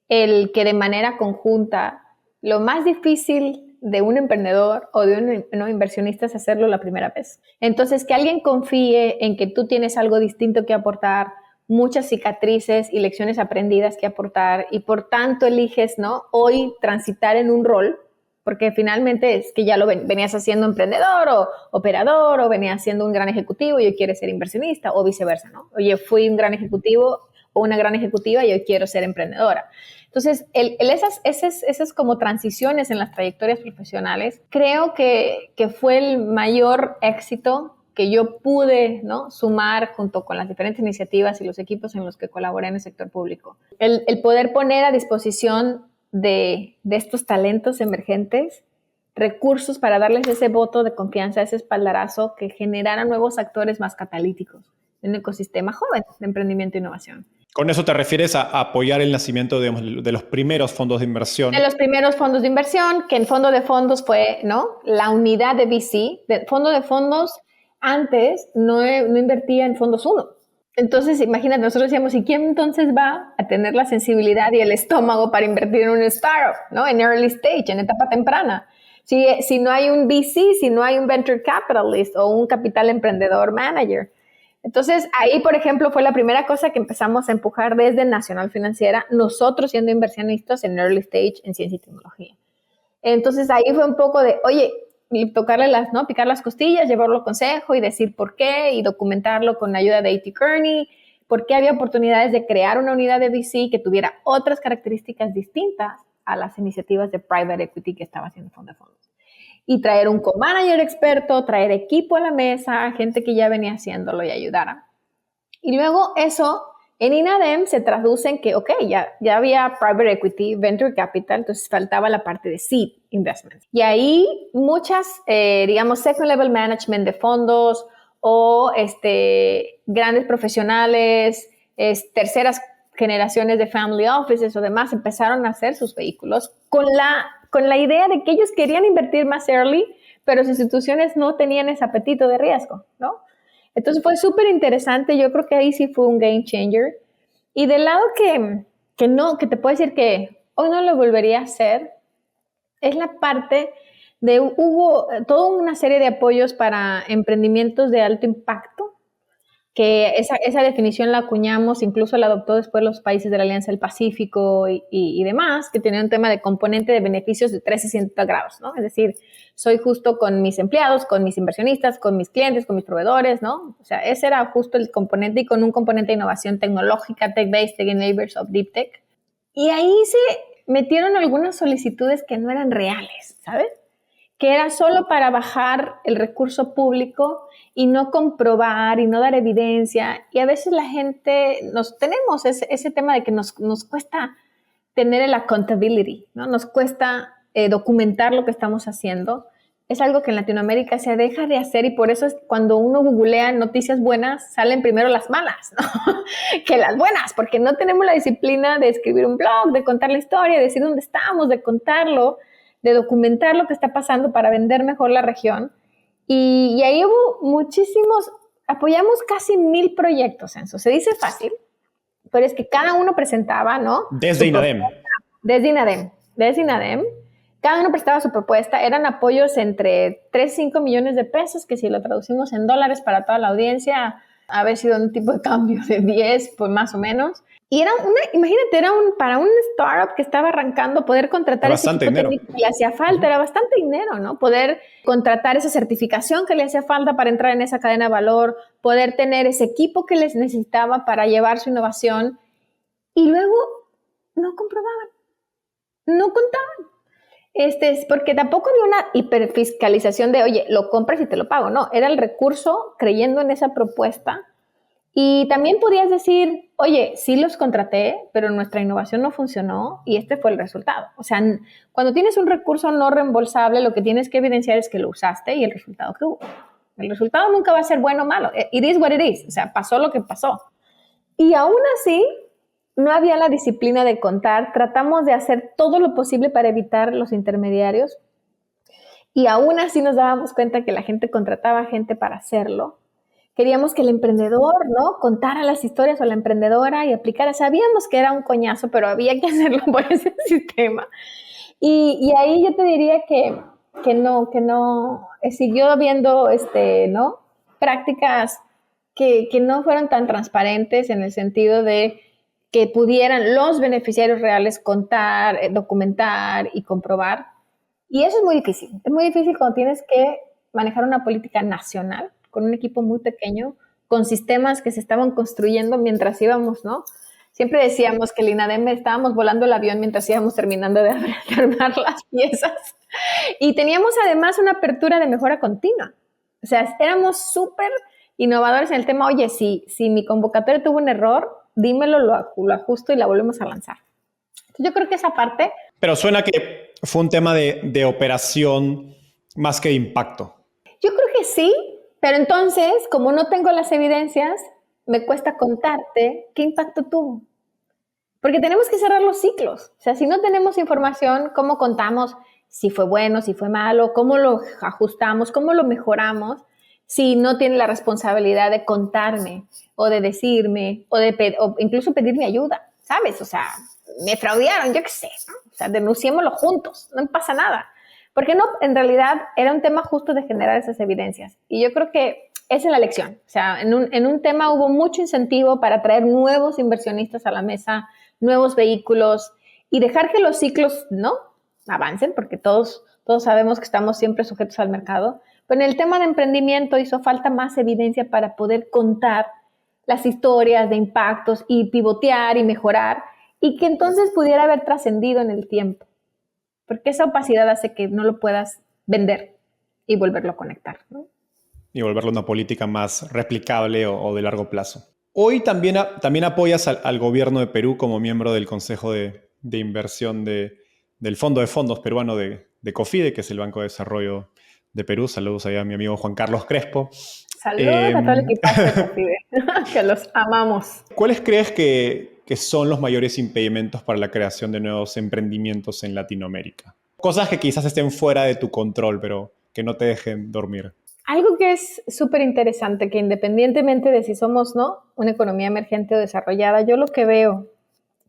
el que de manera conjunta, lo más difícil de un emprendedor o de un inversionista es hacerlo la primera vez. Entonces, que alguien confíe en que tú tienes algo distinto que aportar, muchas cicatrices y lecciones aprendidas que aportar, y por tanto eliges, ¿no?, hoy transitar en un rol, porque finalmente es que ya lo venías haciendo emprendedor o operador, o venías siendo un gran ejecutivo y hoy quieres ser inversionista, o viceversa, ¿no? Oye, fui un gran ejecutivo o una gran ejecutiva y hoy quiero ser emprendedora. Entonces, esas como transiciones en las trayectorias profesionales, creo que fue el mayor éxito que yo pude, ¿no?, sumar junto con las diferentes iniciativas y los equipos en los que colaboré en el sector público. El poder poner a disposición de estos talentos emergentes recursos para darles ese voto de confianza, ese espaldarazo que generara nuevos actores más catalíticos en un ecosistema joven de emprendimiento e innovación. ¿Con eso te refieres a apoyar el nacimiento, digamos, de los primeros fondos de inversión? De los primeros fondos de inversión, que en Fondo de Fondos fue, ¿no?, la unidad de VC. Fondo de Fondos antes no invertía en fondos 1. Entonces, imagínate, nosotros decíamos, ¿y quién entonces va a tener la sensibilidad y el estómago para invertir en un startup, ¿no? En early stage, en etapa temprana. Si no hay un VC, si no hay un venture capitalist o un capital emprendedor manager. Entonces, ahí, por ejemplo, fue la primera cosa que empezamos a empujar desde Nacional Financiera, nosotros siendo inversionistas en early stage en ciencia y tecnología. Entonces, ahí fue un poco de, oye, tocarle picar las costillas, llevarlo a consejo y decir por qué y documentarlo con la ayuda de A.T. Kearney, por qué había oportunidades de crear una unidad de VC que tuviera otras características distintas a las iniciativas de private equity que estaba haciendo Fondo de Fondos. Y traer un co-manager experto, traer equipo a la mesa, gente que ya venía haciéndolo y ayudara. Y luego eso en INADEM se traduce en que, ok, ya había private equity, venture capital, entonces faltaba la parte de seed investments. Y ahí muchas, digamos, second level management de fondos o grandes profesionales, terceras generaciones de family offices o demás empezaron a hacer sus vehículos con la idea de que ellos querían invertir más early, pero sus instituciones no tenían ese apetito de riesgo, ¿no? Entonces fue súper interesante, yo creo que ahí sí fue un game changer. Y del lado que te puedo decir que hoy no lo volvería a hacer, es la parte de hubo toda una serie de apoyos para emprendimientos de alto impacto, que esa definición la acuñamos, incluso la adoptó después los países de la Alianza del Pacífico y demás, que tenían un tema de componente de beneficios de 360 grados, ¿no? Es decir, soy justo con mis empleados, con mis inversionistas, con mis clientes, con mis proveedores, ¿no? O sea, ese era justo el componente y con un componente de innovación tecnológica, tech-based, tech-enablers of deep tech. Y ahí se metieron algunas solicitudes que no eran reales, ¿sabes? Que era solo para bajar el recurso público y no comprobar y no dar evidencia. Y a veces la gente, tenemos ese tema de que nos cuesta tener el accountability, ¿no? Nos cuesta documentar lo que estamos haciendo. Es algo que en Latinoamérica se deja de hacer y por eso es cuando uno googlea noticias buenas, salen primero las malas, ¿no? que las buenas, porque no tenemos la disciplina de escribir un blog, de contar la historia, de decir dónde estamos, de contarlo, de documentar lo que está pasando para vender mejor la región. Y ahí hubo muchísimos, apoyamos casi 1,000 proyectos, Enzo. Se dice fácil, pero es que cada uno presentaba, ¿no? Desde INADEM. Desde INADEM. Cada uno prestaba su propuesta. Eran apoyos entre 3 y 5 millones de pesos, que si lo traducimos en dólares para toda la audiencia, había sido un tipo de cambio de 10, pues más o menos. Y imagínate, para un startup que estaba arrancando, poder contratar ese equipo técnico que le hacía falta, era bastante dinero, ¿no? Poder contratar esa certificación que le hacía falta para entrar en esa cadena de valor, poder tener ese equipo que les necesitaba para llevar su innovación. Y luego no comprobaban, no contaban. Porque tampoco había una hiperfiscalización de, oye, lo compras y te lo pago. No, era el recurso creyendo en esa propuesta. Y también podías decir, oye, sí los contraté, pero nuestra innovación no funcionó y este fue el resultado. O sea, cuando tienes un recurso no reembolsable, lo que tienes que evidenciar es que lo usaste y el resultado que hubo. El resultado nunca va a ser bueno o malo. It is what it is. O sea, pasó lo que pasó. Y aún así, no había la disciplina de contar. Tratamos de hacer todo lo posible para evitar los intermediarios. Y aún así nos dábamos cuenta que la gente contrataba gente para hacerlo. Queríamos que el emprendedor, ¿no? Contara las historias o la emprendedora y aplicara. Sabíamos que era un coñazo, pero había que hacerlo por ese sistema. Y ahí yo te diría que no, siguió habiendo, ¿no? Prácticas que no fueron tan transparentes en el sentido de que pudieran los beneficiarios reales contar, documentar y comprobar. Y eso es muy difícil. Es muy difícil cuando tienes que manejar una política nacional con un equipo muy pequeño, con sistemas que se estaban construyendo mientras íbamos, ¿no? Siempre decíamos que el INADEM estábamos volando el avión mientras íbamos terminando de armar las piezas. Y teníamos además una apertura de mejora continua. O sea, éramos súper innovadores en el tema, oye, si mi convocatoria tuvo un error, dímelo, lo ajusto y la volvemos a lanzar. Yo creo que esa parte... Pero suena que fue un tema de operación más que de impacto. Yo creo que sí. Pero entonces, como no tengo las evidencias, me cuesta contarte qué impacto tuvo. Porque tenemos que cerrar los ciclos. O sea, si no tenemos información, ¿cómo contamos si fue bueno, si fue malo? ¿Cómo lo ajustamos? ¿Cómo lo mejoramos? si no tiene la responsabilidad de contarme o de decirme o incluso pedirme ayuda, ¿sabes? O sea, me fraudearon, yo qué sé, ¿no? O sea, denunciémoslo juntos, no pasa nada. Porque no, en realidad era un tema justo de generar esas evidencias. Y yo creo que esa es la lección. O sea, en un tema hubo mucho incentivo para traer nuevos inversionistas a la mesa, nuevos vehículos y dejar que los ciclos, ¿no?, avancen, porque todos sabemos que estamos siempre sujetos al mercado. Pero en el tema de emprendimiento hizo falta más evidencia para poder contar las historias de impactos y pivotear y mejorar y que entonces pudiera haber trascendido en el tiempo. Porque esa opacidad hace que no lo puedas vender y volverlo a conectar, ¿no? Y volverlo una política más replicable o de largo plazo. Hoy también apoyas al gobierno de Perú como miembro del Consejo de Inversión del Fondo de Fondos Peruano de COFIDE, que es el Banco de Desarrollo de Perú. Saludos allá a mi amigo Juan Carlos Crespo. Saludos a todo el equipazo de COFIDE, que los amamos. ¿Cuáles crees que son los mayores impedimentos para la creación de nuevos emprendimientos en Latinoamérica? Cosas que quizás estén fuera de tu control, pero que no te dejen dormir. Algo que es súper interesante, que independientemente de si somos, ¿no?, una economía emergente o desarrollada, yo lo que veo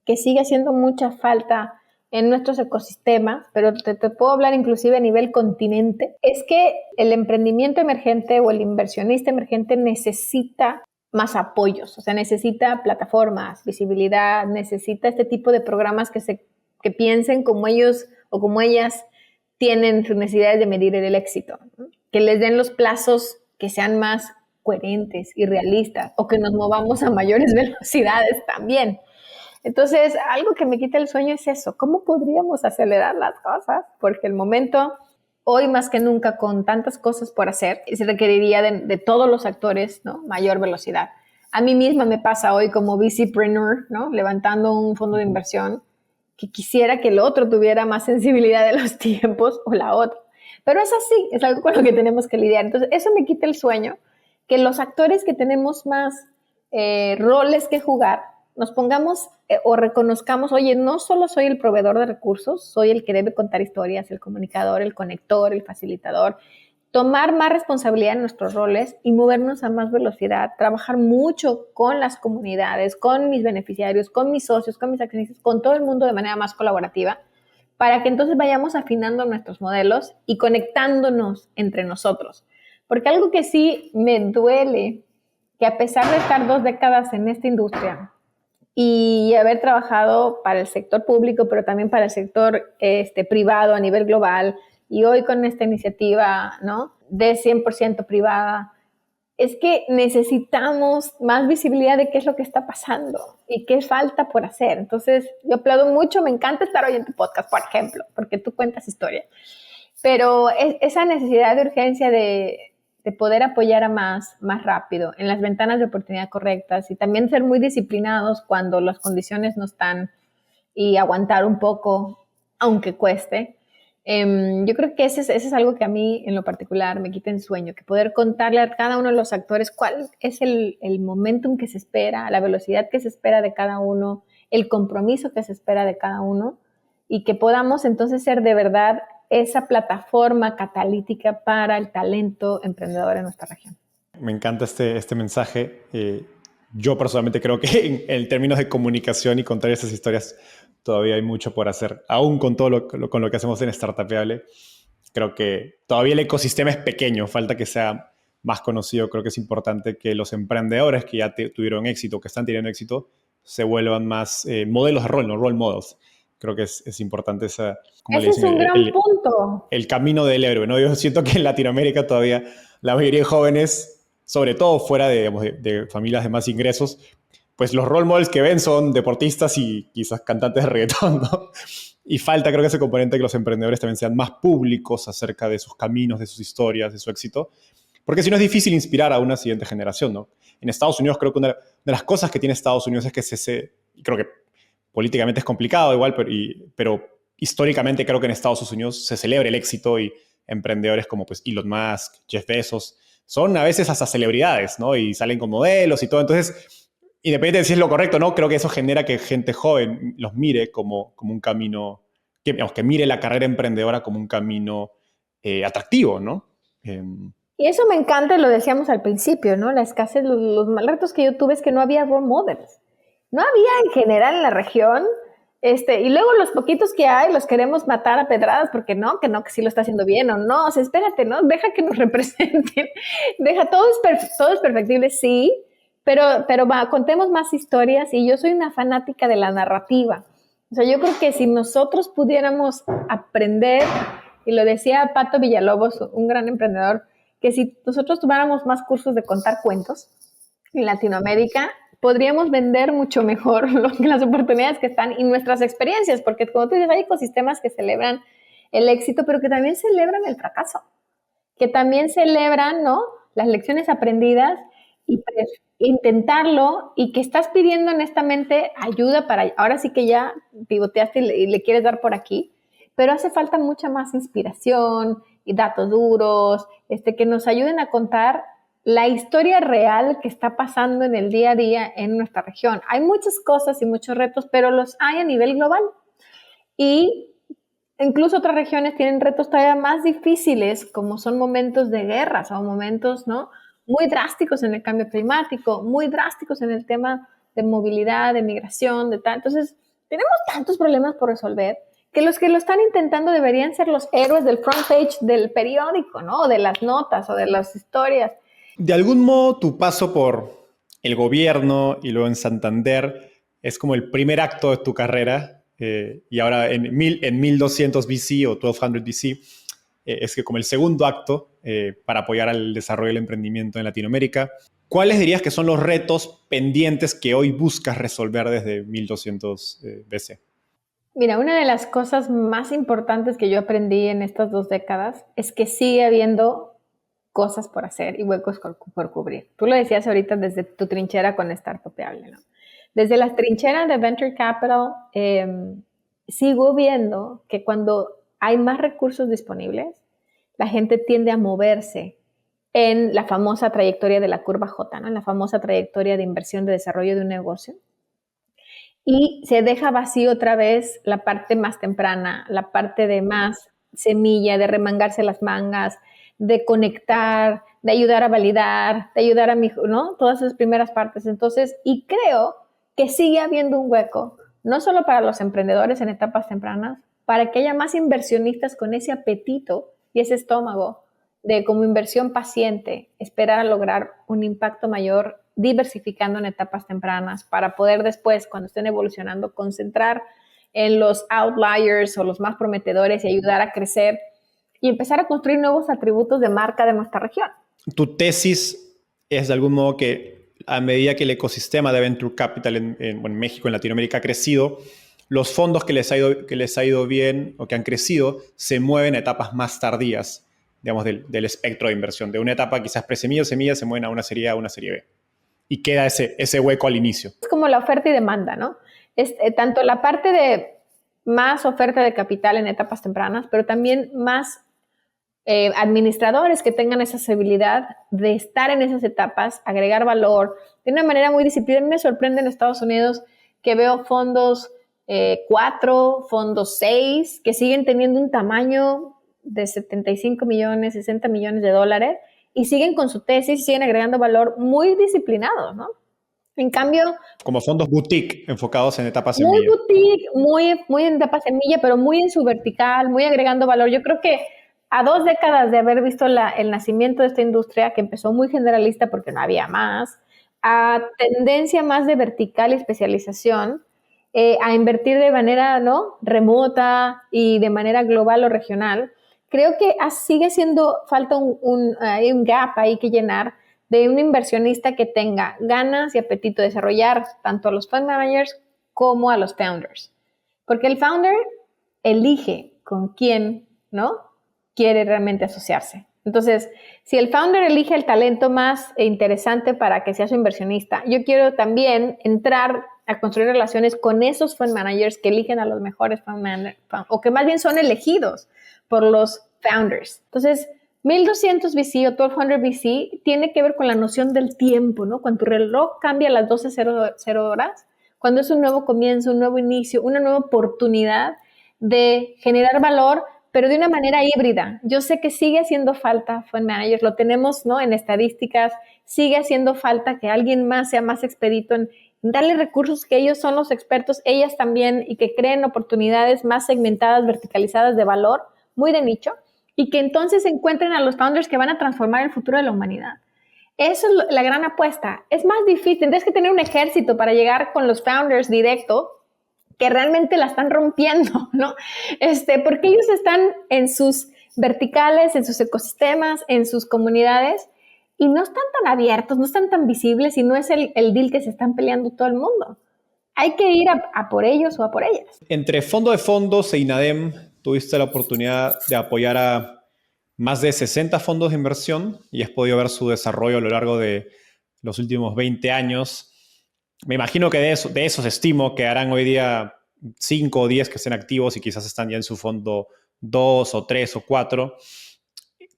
que sigue haciendo mucha falta en nuestros ecosistemas, pero te puedo hablar inclusive a nivel continente, es que el emprendimiento emergente o el inversionista emergente necesita más apoyos, o sea, necesita plataformas, visibilidad, necesita este tipo de programas que piensen como ellos o como ellas tienen sus necesidades de medir el éxito, ¿no?, que les den los plazos que sean más coherentes y realistas o que nos movamos a mayores velocidades también. Entonces, algo que me quita el sueño es eso. ¿Cómo podríamos acelerar las cosas? Porque el momento, hoy más que nunca, con tantas cosas por hacer, se requeriría de todos los actores, ¿no?, mayor velocidad. A mí misma me pasa hoy como VCpreneur, ¿no?, levantando un fondo de inversión, que quisiera que el otro tuviera más sensibilidad de los tiempos o la otra. Pero es así, es algo con lo que tenemos que lidiar. Entonces, eso me quita el sueño, que los actores que tenemos más roles que jugar, nos pongamos o reconozcamos, oye, no solo soy el proveedor de recursos, soy el que debe contar historias, el comunicador, el conector, el facilitador, tomar más responsabilidad en nuestros roles y movernos a más velocidad, trabajar mucho con las comunidades, con mis beneficiarios, con mis socios, con mis accionistas, con todo el mundo de manera más colaborativa, para que entonces vayamos afinando nuestros modelos y conectándonos entre nosotros. Porque algo que sí me duele, que a pesar de estar 2 décadas en esta industria y haber trabajado para el sector público, pero también para el sector privado a nivel global, y hoy con esta iniciativa, ¿no?, de 100% privada, es que necesitamos más visibilidad de qué es lo que está pasando y qué falta por hacer. Entonces, yo aplaudo mucho, me encanta estar hoy en tu podcast, por ejemplo, porque tú cuentas historia. Pero esa necesidad de urgencia de poder apoyar a más rápido, en las ventanas de oportunidad correctas y también ser muy disciplinados cuando las condiciones no están y aguantar un poco, aunque cueste. Yo creo que ese es algo que a mí en lo particular me quita el sueño, que poder contarle a cada uno de los actores cuál es el momentum que se espera, la velocidad que se espera de cada uno, el compromiso que se espera de cada uno y que podamos entonces ser de verdad esa plataforma catalítica para el talento emprendedor en nuestra región. Me encanta este mensaje. Yo personalmente creo que en términos de comunicación y contar esas historias todavía hay mucho por hacer, aún con todo con lo que hacemos en Startupeable. Creo que todavía el ecosistema es pequeño, falta que sea más conocido. Creo que es importante que los emprendedores que ya tuvieron éxito, que están teniendo éxito, se vuelvan más modelos de rol, no role models. Creo que es importante esa, como ese le dicen, es un gran punto. El camino del héroe, ¿no? Yo siento que en Latinoamérica todavía la mayoría de jóvenes, sobre todo fuera de familias de más ingresos, pues los role models que ven son deportistas y quizás cantantes de reggaetón, ¿no? Y falta, creo que ese componente, que los emprendedores también sean más públicos acerca de sus caminos, de sus historias, de su éxito, porque si no es difícil inspirar a una siguiente generación, ¿no? En Estados Unidos creo que una de las cosas que tiene Estados Unidos es que creo que políticamente es complicado igual, pero históricamente creo que en Estados Unidos se celebra el éxito y emprendedores como pues Elon Musk, Jeff Bezos, son a veces hasta celebridades, ¿no? Y salen con modelos y todo. Entonces, independientemente de si es lo correcto o no, creo que eso genera que gente joven los mire como un camino, que mire la carrera emprendedora como un camino atractivo, ¿no? Y eso me encanta, y lo decíamos al principio, ¿no? La escasez, los mal retos que yo tuve es que no había role models. No había en general en la región, y luego los poquitos que hay los queremos matar a pedradas porque no, que sí lo está haciendo bien o no. O sea, espérate, ¿no? Deja que nos representen. Todo es perfectible, sí, pero contemos más historias y yo soy una fanática de la narrativa. O sea, yo creo que si nosotros pudiéramos aprender, y lo decía Pato Villalobos, un gran emprendedor, que si nosotros tomáramos más cursos de contar cuentos en Latinoamérica, podríamos vender mucho mejor las oportunidades que están y nuestras experiencias, porque como tú dices, hay ecosistemas que celebran el éxito, pero que también celebran el fracaso, que también celebran, ¿no?, las lecciones aprendidas y intentarlo, y que estás pidiendo honestamente ayuda para, ahora sí que ya pivoteaste y le quieres dar por aquí, pero hace falta mucha más inspiración y datos duros, que nos ayuden a contar la historia real que está pasando en el día a día en nuestra región. Hay muchas cosas y muchos retos, pero los hay a nivel global. Y incluso otras regiones tienen retos todavía más difíciles, como son momentos de guerras o momentos, ¿no?, muy drásticos en el cambio climático, muy drásticos en el tema de movilidad, de migración, de tal. Entonces, tenemos tantos problemas por resolver que los que lo están intentando deberían ser los héroes del front page del periódico, ¿no?, o de las notas o de las historias. De algún modo, tu paso por el gobierno y luego en Santander es como el primer acto de tu carrera, y ahora en 1200 BC o 1200 BC es que como el segundo acto para apoyar al desarrollo del emprendimiento en Latinoamérica. ¿Cuáles dirías que son los retos pendientes que hoy buscas resolver desde 1200 BC? Mira, una de las cosas más importantes que yo aprendí en estas 2 décadas es que sigue habiendo cosas por hacer y huecos por cubrir. Tú lo decías ahorita desde tu trinchera con Startupable, ¿no? Desde las trincheras de Venture Capital, sigo viendo que cuando hay más recursos disponibles, la gente tiende a moverse en la famosa trayectoria de la curva J, ¿no?, en la famosa trayectoria de inversión de desarrollo de un negocio. Y se deja vacío otra vez la parte más temprana, la parte de más semilla, de remangarse las mangas, de conectar, de ayudar a validar, de ayudar a mi hijo, ¿no? Todas esas primeras partes. Entonces, y creo que sigue habiendo un hueco, no solo para los emprendedores en etapas tempranas, para que haya más inversionistas con ese apetito y ese estómago de, como inversión paciente, esperar a lograr un impacto mayor, diversificando en etapas tempranas para poder después, cuando estén evolucionando, concentrar en los outliers o los más prometedores y ayudar a crecer y empezar a construir nuevos atributos de marca de nuestra región. Tu tesis es de algún modo que a medida que el ecosistema de Venture Capital en México, en Latinoamérica ha crecido, los fondos que les ha ido bien o que han crecido se mueven a etapas más tardías, digamos, del espectro de inversión. De una etapa quizás pre-semilla o semilla se mueven a una serie A, a una serie B. Y queda ese hueco al inicio. Es como la oferta y demanda, ¿no? Tanto la parte de más oferta de capital en etapas tempranas, pero también más administradores que tengan esa habilidad de estar en esas etapas, agregar valor de una manera muy disciplinada. Me sorprende en Estados Unidos que veo fondos 4, fondos 6, que siguen teniendo un tamaño de 75 millones, 60 millones de dólares y siguen con su tesis, siguen agregando valor muy disciplinados, ¿no? En cambio... Como fondos boutique enfocados en etapas semilla. Muy boutique, muy en etapas semilla, pero muy en su vertical, muy agregando valor. Yo creo que a 2 décadas de haber visto el nacimiento de esta industria, que empezó muy generalista porque no había más, a tendencia más de vertical y especialización, a invertir de manera, ¿no?, remota y de manera global o regional, creo que sigue siendo falta un gap ahí que llenar de un inversionista que tenga ganas y apetito de desarrollar tanto a los fund managers como a los founders. Porque el founder elige con quién, ¿no?, quiere realmente asociarse. Entonces, si el founder elige el talento más interesante para que sea su inversionista, yo quiero también entrar a construir relaciones con esos fund managers que eligen a los mejores fund managers, o que más bien son elegidos por los founders. Entonces, 1200 VC o 1200 VC tiene que ver con la noción del tiempo, ¿no? Cuando tu reloj cambia a las 12:00 horas, cuando es un nuevo comienzo, un nuevo inicio, una nueva oportunidad de generar valor, pero de una manera híbrida. Yo sé que sigue haciendo falta fund managers, lo tenemos, ¿no?, en estadísticas, sigue haciendo falta que alguien más sea más expedito en darle recursos, que ellos son los expertos, ellas también, y que creen oportunidades más segmentadas, verticalizadas de valor, muy de nicho, y que entonces encuentren a los founders que van a transformar el futuro de la humanidad. Eso es la gran apuesta. Es más difícil, tienes que tener un ejército para llegar con los founders directo, que realmente la están rompiendo, ¿no? Porque ellos están en sus verticales, en sus ecosistemas, en sus comunidades, y no están tan abiertos, no están tan visibles, y no es el deal que se están peleando todo el mundo. Hay que ir a por ellos o a por ellas. Entre Fondo de Fondos e INADEM, tuviste la oportunidad de apoyar a más de 60 fondos de inversión y has podido ver su desarrollo a lo largo de los últimos 20 años. Me imagino que de esos estimo que harán hoy día 5 o 10 que estén activos y quizás están ya en su fondo 2 o 3 o 4.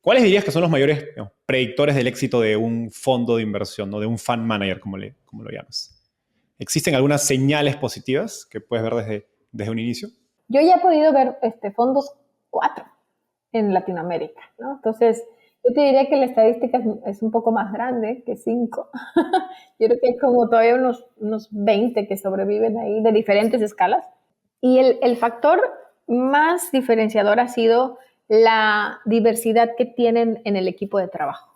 ¿Cuáles dirías que son los mayores, digamos, predictores del éxito de un fondo de inversión, ¿no?, de un fund manager, como lo llamas? ¿Existen algunas señales positivas que puedes ver desde un inicio? Yo ya he podido ver fondos 4 en Latinoamérica, ¿no? Entonces, yo te diría que la estadística es un poco más grande que 5. Yo creo que hay como todavía unos 20 que sobreviven ahí de diferentes escalas. Y el factor más diferenciador ha sido la diversidad que tienen en el equipo de trabajo.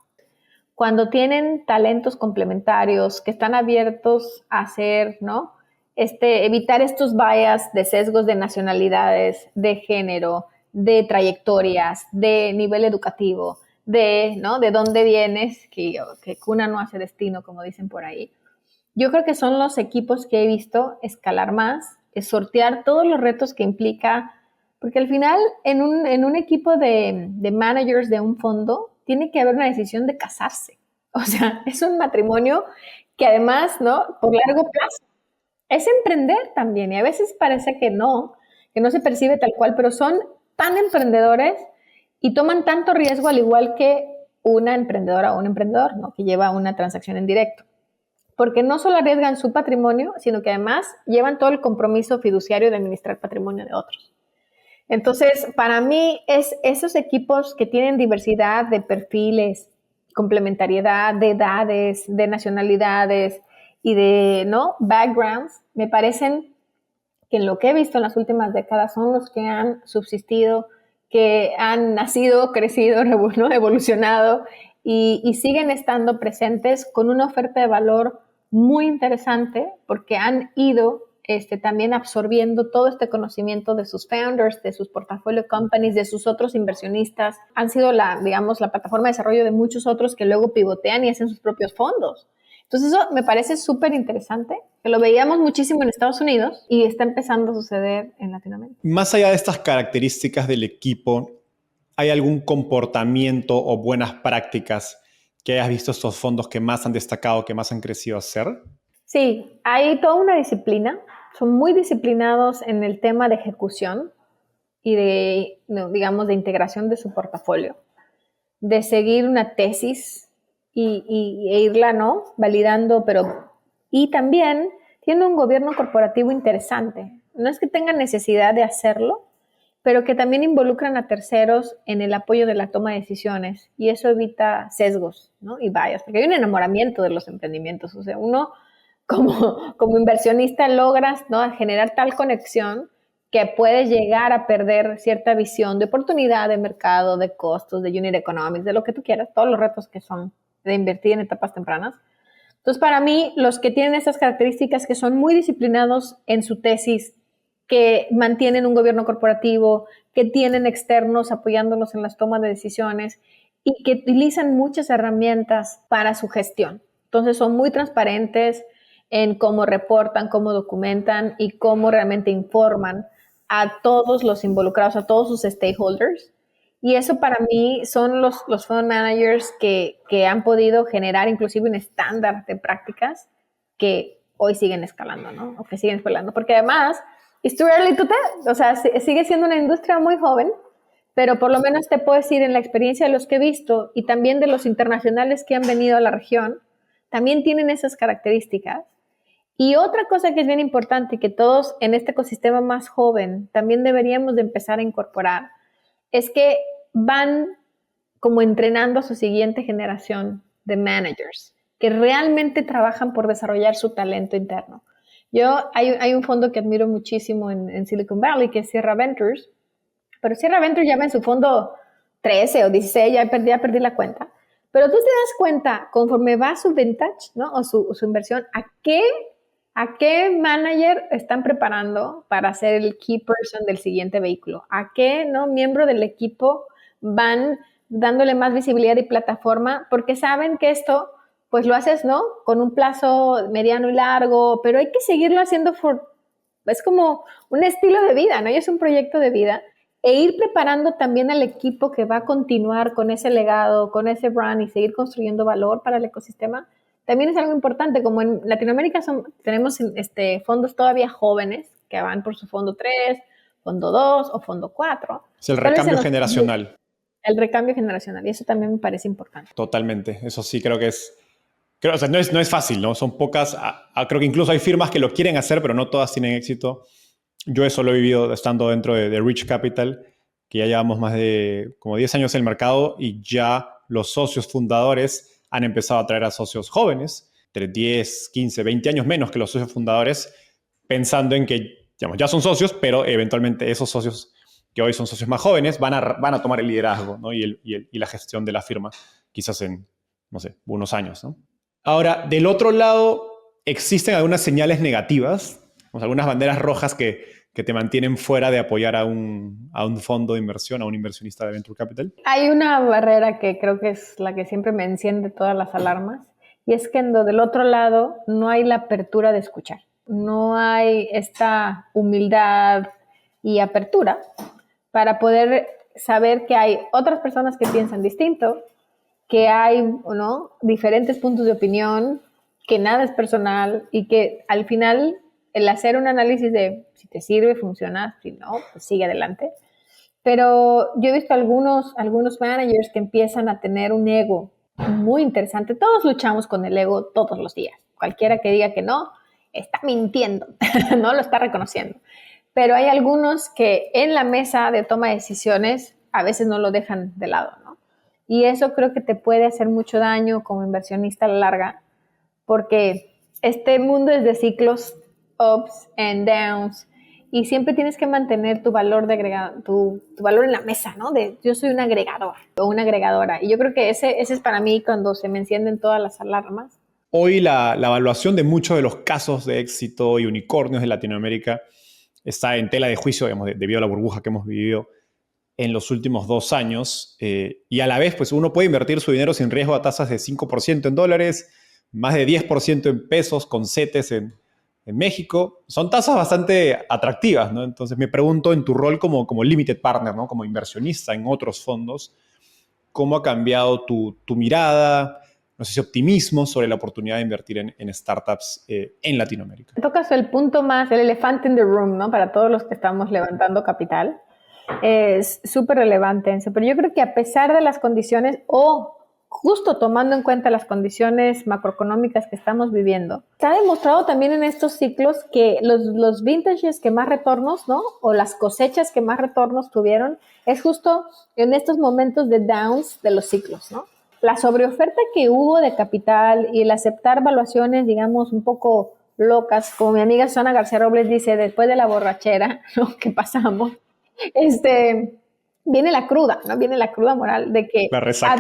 Cuando tienen talentos complementarios que están abiertos a hacer, ¿no?, evitar estos bias de sesgos de nacionalidades, de género, de trayectorias, de nivel educativo, ¿no?, de dónde vienes, que cuna no hace destino, como dicen por ahí. Yo creo que son los equipos que he visto escalar más, sortear todos los retos que implica, porque al final en un equipo de managers de un fondo tiene que haber una decisión de casarse. O sea, es un matrimonio que además, ¿no?, por largo plazo. Es emprender también, y a veces parece que no se percibe tal cual, pero son tan emprendedores y toman tanto riesgo al igual que una emprendedora o un emprendedor, ¿no?, que lleva una transacción en directo. Porque no solo arriesgan su patrimonio, sino que además llevan todo el compromiso fiduciario de administrar patrimonio de otros. Entonces, para mí, es esos equipos que tienen diversidad de perfiles, complementariedad de edades, de nacionalidades y de, ¿no?, backgrounds, me parecen que en lo que he visto en las últimas décadas son los que han subsistido, que han nacido, crecido, ¿no?, evolucionado y siguen estando presentes con una oferta de valor muy interesante porque han ido también absorbiendo todo este conocimiento de sus founders, de sus portfolio companies, de sus otros inversionistas. Han sido la plataforma de desarrollo de muchos otros que luego pivotean y hacen sus propios fondos. Entonces eso me parece súper interesante, que lo veíamos muchísimo en Estados Unidos y está empezando a suceder en Latinoamérica. Más allá de estas características del equipo, ¿hay algún comportamiento o buenas prácticas que hayas visto estos fondos que más han destacado, que más han crecido a hacer? Sí, hay toda una disciplina. Son muy disciplinados en el tema de ejecución y de integración de su portafolio, de seguir una tesis e irla, ¿no?, validando, y también tiene un gobierno corporativo interesante. No es que tengan necesidad de hacerlo, pero que también involucran a terceros en el apoyo de la toma de decisiones, y eso evita sesgos, ¿no?, y bias, porque hay un enamoramiento de los emprendimientos. O sea, uno como inversionista logras, ¿no?, generar tal conexión que puedes llegar a perder cierta visión de oportunidad, de mercado, de costos, de unit economics, de lo que tú quieras, todos los retos que son de invertir en etapas tempranas. Entonces, para mí, los que tienen esas características, que son muy disciplinados en su tesis, que mantienen un gobierno corporativo, que tienen externos apoyándolos en las tomas de decisiones y que utilizan muchas herramientas para su gestión. Entonces, son muy transparentes en cómo reportan, cómo documentan y cómo realmente informan a todos los involucrados, a todos sus stakeholders. Y eso para mí son los fund managers que han podido generar inclusive un estándar de prácticas que hoy siguen escalando, ¿no?, o que siguen escalando. Porque además, it's too early to tell. O sea, sigue siendo una industria muy joven, pero por lo menos te puedo decir, en la experiencia de los que he visto y también de los internacionales que han venido a la región, también tienen esas características. Y otra cosa que es bien importante y que todos en este ecosistema más joven también deberíamos de empezar a incorporar es que van como entrenando a su siguiente generación de managers que realmente trabajan por desarrollar su talento interno. Hay un fondo que admiro muchísimo en Silicon Valley, que es Sierra Ventures, pero Sierra Ventures ya va en su fondo 13 o 16, ya perdí la cuenta. Pero tú te das cuenta, conforme va su vintage, ¿no? O su inversión, ¿a qué manager están preparando para ser el key person del siguiente vehículo? ¿A qué miembro del equipo van dándole más visibilidad y plataforma? Porque saben que esto, pues lo haces, ¿no? Con un plazo mediano y largo, pero hay que seguirlo haciendo es como un estilo de vida, ¿no? Y es un proyecto de vida. E ir preparando también al equipo que va a continuar con ese legado, con ese brand y seguir construyendo valor para el ecosistema, también es algo importante. Como en Latinoamérica tenemos fondos todavía jóvenes que van por su fondo 3, fondo 2 o fondo 4. Es el recambio generacional. El recambio generacional, y eso también me parece importante. Totalmente, eso sí creo que o sea, no es fácil, ¿no? Son pocas, creo que incluso hay firmas que lo quieren hacer, pero no todas tienen éxito. Yo eso lo he vivido estando dentro de Rich Capital, que ya llevamos más de como 10 años en el mercado y ya los socios fundadores han empezado a traer a socios jóvenes, entre 10, 15, 20 años menos que los socios fundadores, pensando en que digamos, ya son socios, pero eventualmente esos socios que hoy son socios más jóvenes van a tomar el liderazgo, ¿no? y la gestión de la firma, quizás en, no sé, unos años, ¿no? Ahora, del otro lado, existen algunas señales negativas, algunas banderas rojas que te mantienen fuera de apoyar a un fondo de inversión, a un inversionista de Venture Capital. Hay una barrera que creo que es la que siempre me enciende todas las alarmas, y es que del otro lado no hay la apertura de escuchar. No hay esta humildad y apertura para poder saber que hay otras personas que piensan distinto, que hay diferentes puntos de opinión, que nada es personal y que al final el hacer un análisis de si te sirve, funciona, si no, pues sigue adelante. Pero yo he visto algunos managers que empiezan a tener un ego muy interesante. Todos luchamos con el ego todos los días. Cualquiera que diga que no, está mintiendo, no lo está reconociendo. Pero hay algunos que en la mesa de toma de decisiones a veces no lo dejan de lado, ¿no? Y eso creo que te puede hacer mucho daño como inversionista a la larga, porque este mundo es de ciclos, ups and downs, y siempre tienes que mantener tu valor tu valor en la mesa, ¿no? Yo soy un agregador o una agregadora. Y yo creo que ese es para mí cuando se me encienden todas las alarmas. Hoy la evaluación de muchos de los casos de éxito y unicornios de Latinoamérica está en tela de juicio, digamos, debido a la burbuja que hemos vivido en los últimos 2 años. Y a la vez, pues uno puede invertir su dinero sin riesgo a tasas de 5% en dólares, más de 10% en pesos, con CETES en México. Son tasas bastante atractivas, ¿no? Entonces me pregunto, en tu rol como limited partner, ¿no? Como inversionista en otros fondos, ¿cómo ha cambiado tu mirada, no sé si optimismo sobre la oportunidad de invertir en startups en Latinoamérica? Tocas el punto más, el elefante in the room, ¿no? Para todos los que estamos levantando capital. Es súper relevante eso, pero yo creo que a pesar de las condiciones o justo tomando en cuenta las condiciones macroeconómicas que estamos viviendo, se ha demostrado también en estos ciclos que los vintages que más retornos, ¿no? O las cosechas que más retornos tuvieron es justo en estos momentos de downs de los ciclos, ¿no? La sobreoferta que hubo de capital y el aceptar valuaciones, digamos, un poco locas, como mi amiga Susana García Robles dice, después de la borrachera, ¿no? Que pasamos, viene la cruda, ¿no? Viene la cruda moral de que la resaca.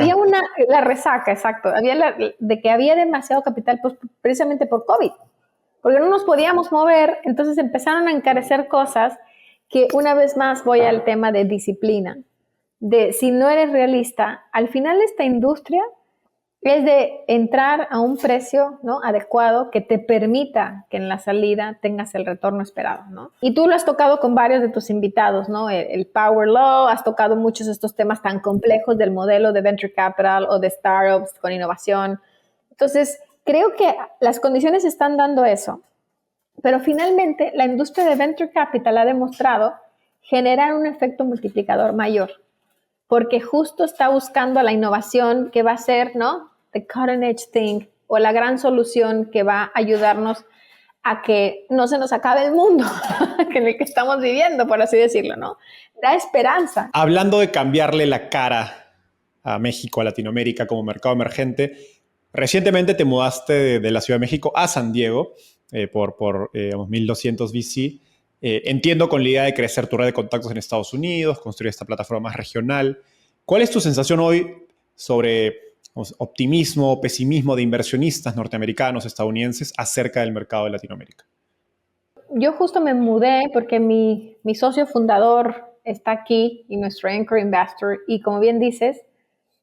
La resaca, exacto, de que había demasiado capital, pues precisamente por COVID, porque no nos podíamos mover, entonces empezaron a encarecer cosas que una vez más voy al tema de disciplina, de si no eres realista, al final esta industria es de entrar a un precio, ¿no? adecuado que te permita que en la salida tengas el retorno esperado, ¿no? Y tú lo has tocado con varios de tus invitados, ¿no? El Power Law, has tocado muchos de estos temas tan complejos del modelo de Venture Capital o de startups con innovación. Entonces, creo que las condiciones están dando eso, pero finalmente la industria de Venture Capital ha demostrado generar un efecto multiplicador mayor, porque justo está buscando la innovación que va a ser, ¿no? The cutting edge thing, o la gran solución que va a ayudarnos a que no se nos acabe el mundo en el que estamos viviendo, por así decirlo, ¿no? Da esperanza. Hablando de cambiarle la cara a México, a Latinoamérica como mercado emergente, recientemente te mudaste de la Ciudad de México a San Diego digamos, 1200 BC. Entiendo con la idea de crecer tu red de contactos en Estados Unidos, construir esta plataforma más regional. ¿Cuál es tu sensación hoy sobre optimismo o pesimismo de inversionistas norteamericanos, estadounidenses acerca del mercado de Latinoamérica? Yo justo me mudé porque mi socio fundador está aquí y nuestro anchor investor, y como bien dices,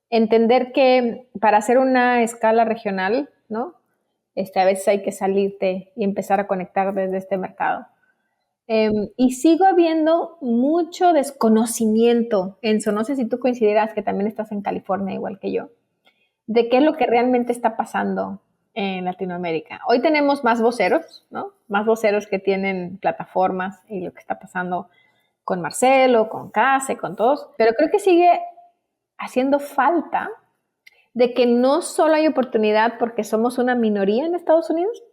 entender que para hacer una escala regional, ¿no? A veces hay que salirte y empezar a conectar desde este mercado. Y sigo habiendo mucho desconocimiento, Enzo, no sé si tú coincidirás que también estás en California igual que yo, de qué es lo que realmente está pasando en Latinoamérica. Hoy tenemos más voceros, ¿no? Más voceros que tienen plataformas y lo que está pasando con Marcelo, con Case, con todos, pero creo que sigue haciendo falta de que no solo hay oportunidad porque somos una minoría en Estados Unidos,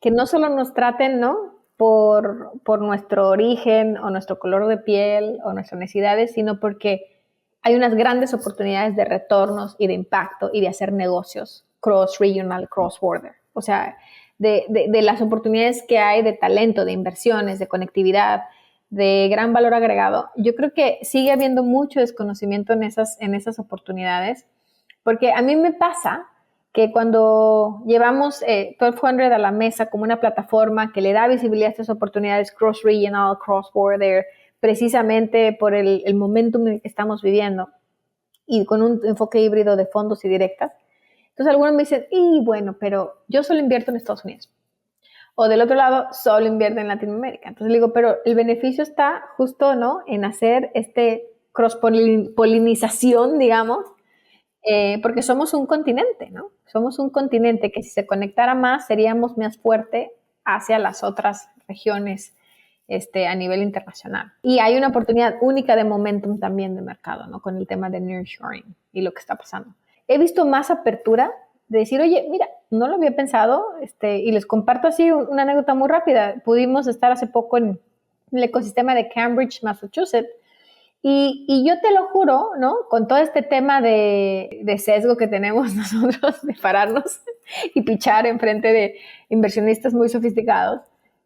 que no solo nos traten, ¿no?, por nuestro origen o nuestro color de piel o nuestras necesidades, sino porque hay unas grandes oportunidades de retornos y de impacto y de hacer negocios cross-regional, cross-border. O sea, de las oportunidades que hay de talento, de inversiones, de conectividad, de gran valor agregado. Yo creo que sigue habiendo mucho desconocimiento en esas oportunidades, porque a mí me pasa que cuando llevamos 1200 a la mesa como una plataforma que le da visibilidad a estas oportunidades cross-regional, cross-border, precisamente por el momentum en el que estamos viviendo y con un enfoque híbrido de fondos y directas. Entonces algunos me dicen, y bueno, pero yo solo invierto en Estados Unidos. O del otro lado, solo invierto en Latinoamérica. Entonces le digo, pero el beneficio está justo, ¿no?, en hacer cross-polinización, digamos, porque somos un continente, ¿no? Somos un continente que si se conectara más, seríamos más fuerte hacia las otras regiones a nivel internacional. Y hay una oportunidad única de momentum también de mercado, ¿no?, con el tema de nearshoring y lo que está pasando. He visto más apertura de decir, oye, mira, no lo había pensado, y les comparto así una anécdota muy rápida. Pudimos estar hace poco en el ecosistema de Cambridge, Massachusetts, y yo te lo juro, ¿no?, con todo este tema de sesgo que tenemos nosotros de pararnos y pichar en frente de inversionistas muy sofisticados,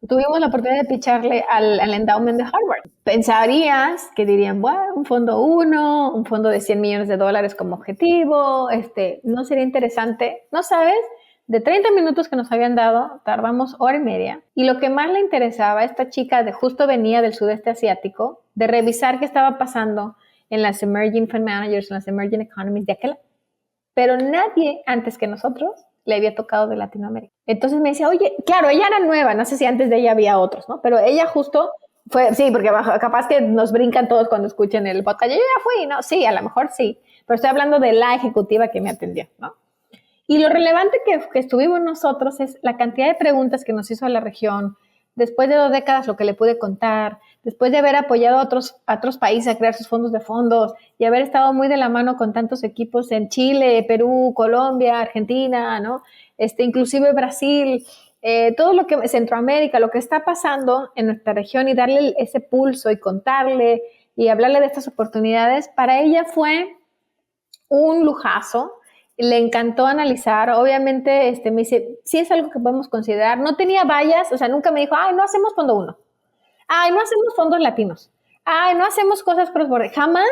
tuvimos la oportunidad de picharle al endowment de Harvard. Pensarías que dirían, bueno, un fondo 1, un fondo de $100 millones como objetivo, ¿no sería interesante? No sabes, de 30 minutos que nos habían dado, tardamos hora y media. Y lo que más le interesaba a esta chica, justo venía del sudeste asiático, de revisar qué estaba pasando en las emerging fund managers, en las emerging economies de aquel. Pero nadie antes que nosotros le había tocado de Latinoamérica. Entonces me decía, oye, claro, ella era nueva, no sé si antes de ella había otros, ¿no? Pero ella justo fue, sí, porque capaz que nos brincan todos cuando escuchen el podcast. Yo ya fui, ¿no? Sí, a lo mejor sí. Pero estoy hablando de la ejecutiva que me atendió, ¿no? Y lo relevante que estuvimos nosotros es la cantidad de preguntas que nos hizo a la región, después de 2 décadas lo que le pude contar, después de haber apoyado a otros países a crear sus fondos de fondos y haber estado muy de la mano con tantos equipos en Chile, Perú, Colombia, Argentina, ¿no? Inclusive Brasil, todo lo que Centroamérica, lo que está pasando en nuestra región, y darle ese pulso y contarle y hablarle de estas oportunidades, para ella fue un lujazo. Le encantó analizar, obviamente me dice, sí es algo que podemos considerar. No tenía vallas, o sea, nunca me dijo, ay, no hacemos fondo 1, ay, no hacemos fondos latinos, ay, no hacemos cosas cross-border. Jamás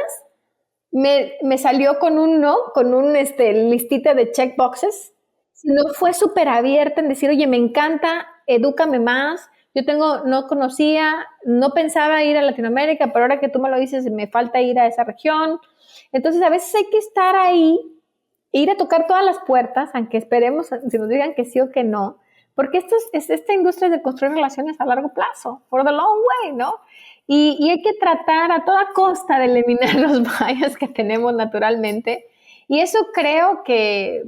me salió con un no, con un listita de checkboxes, sino fue súper abierta en decir, oye, me encanta, edúcame más. Yo no conocía, no pensaba ir a Latinoamérica, pero ahora que tú me lo dices, me falta ir a esa región. Entonces, a veces hay que estar ahí, ir a tocar todas las puertas, aunque esperemos si nos digan que sí o que no, porque esta industria es de construir relaciones a largo plazo, for the long way, ¿no? Y hay que tratar a toda costa de eliminar los bias que tenemos naturalmente, y eso creo que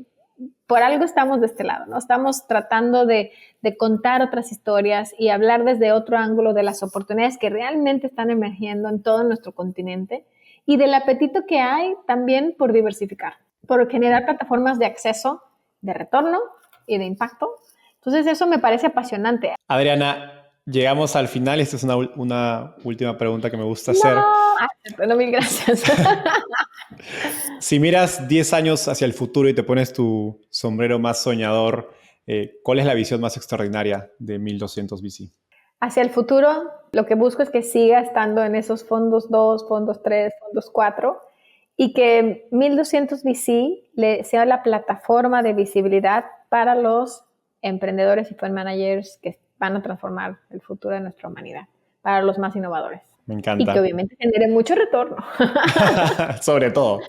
por algo estamos de este lado, ¿no? Estamos tratando de contar otras historias y hablar desde otro ángulo de las oportunidades que realmente están emergiendo en todo nuestro continente y del apetito que hay también por diversificar, por generar plataformas de acceso, de retorno y de impacto Entonces eso me parece apasionante. Adriana, llegamos al final. Esta es una última pregunta que me gusta hacer. Bueno, mil gracias. Si miras 10 años hacia el futuro y te pones tu sombrero más soñador, ¿cuál es la visión más extraordinaria de 1200 VC? Hacia el futuro, lo que busco es que siga estando en esos fondos 2, fondos 3, fondos 4 y que 1200 VC sea la plataforma de visibilidad para los emprendedores y fund managers que van a transformar el futuro de nuestra humanidad, para los más innovadores. Me encanta. Y que obviamente genere mucho retorno. Sobre todo.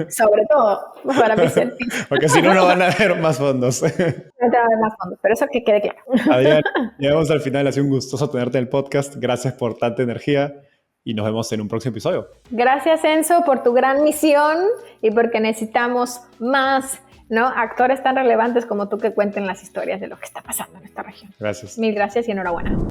Sobre todo para mis sentidos. Porque si no, no van a haber más fondos. No te va a haber más fondos, pero eso que quede claro. Adrián, llegamos al final. Ha sido un gustoso tenerte en el podcast. Gracias por tanta energía y nos vemos en un próximo episodio. Gracias, Enzo, por tu gran misión y porque necesitamos más, ¿no?, actores tan relevantes como tú que cuenten las historias de lo que está pasando en esta región. Gracias. Mil gracias y enhorabuena.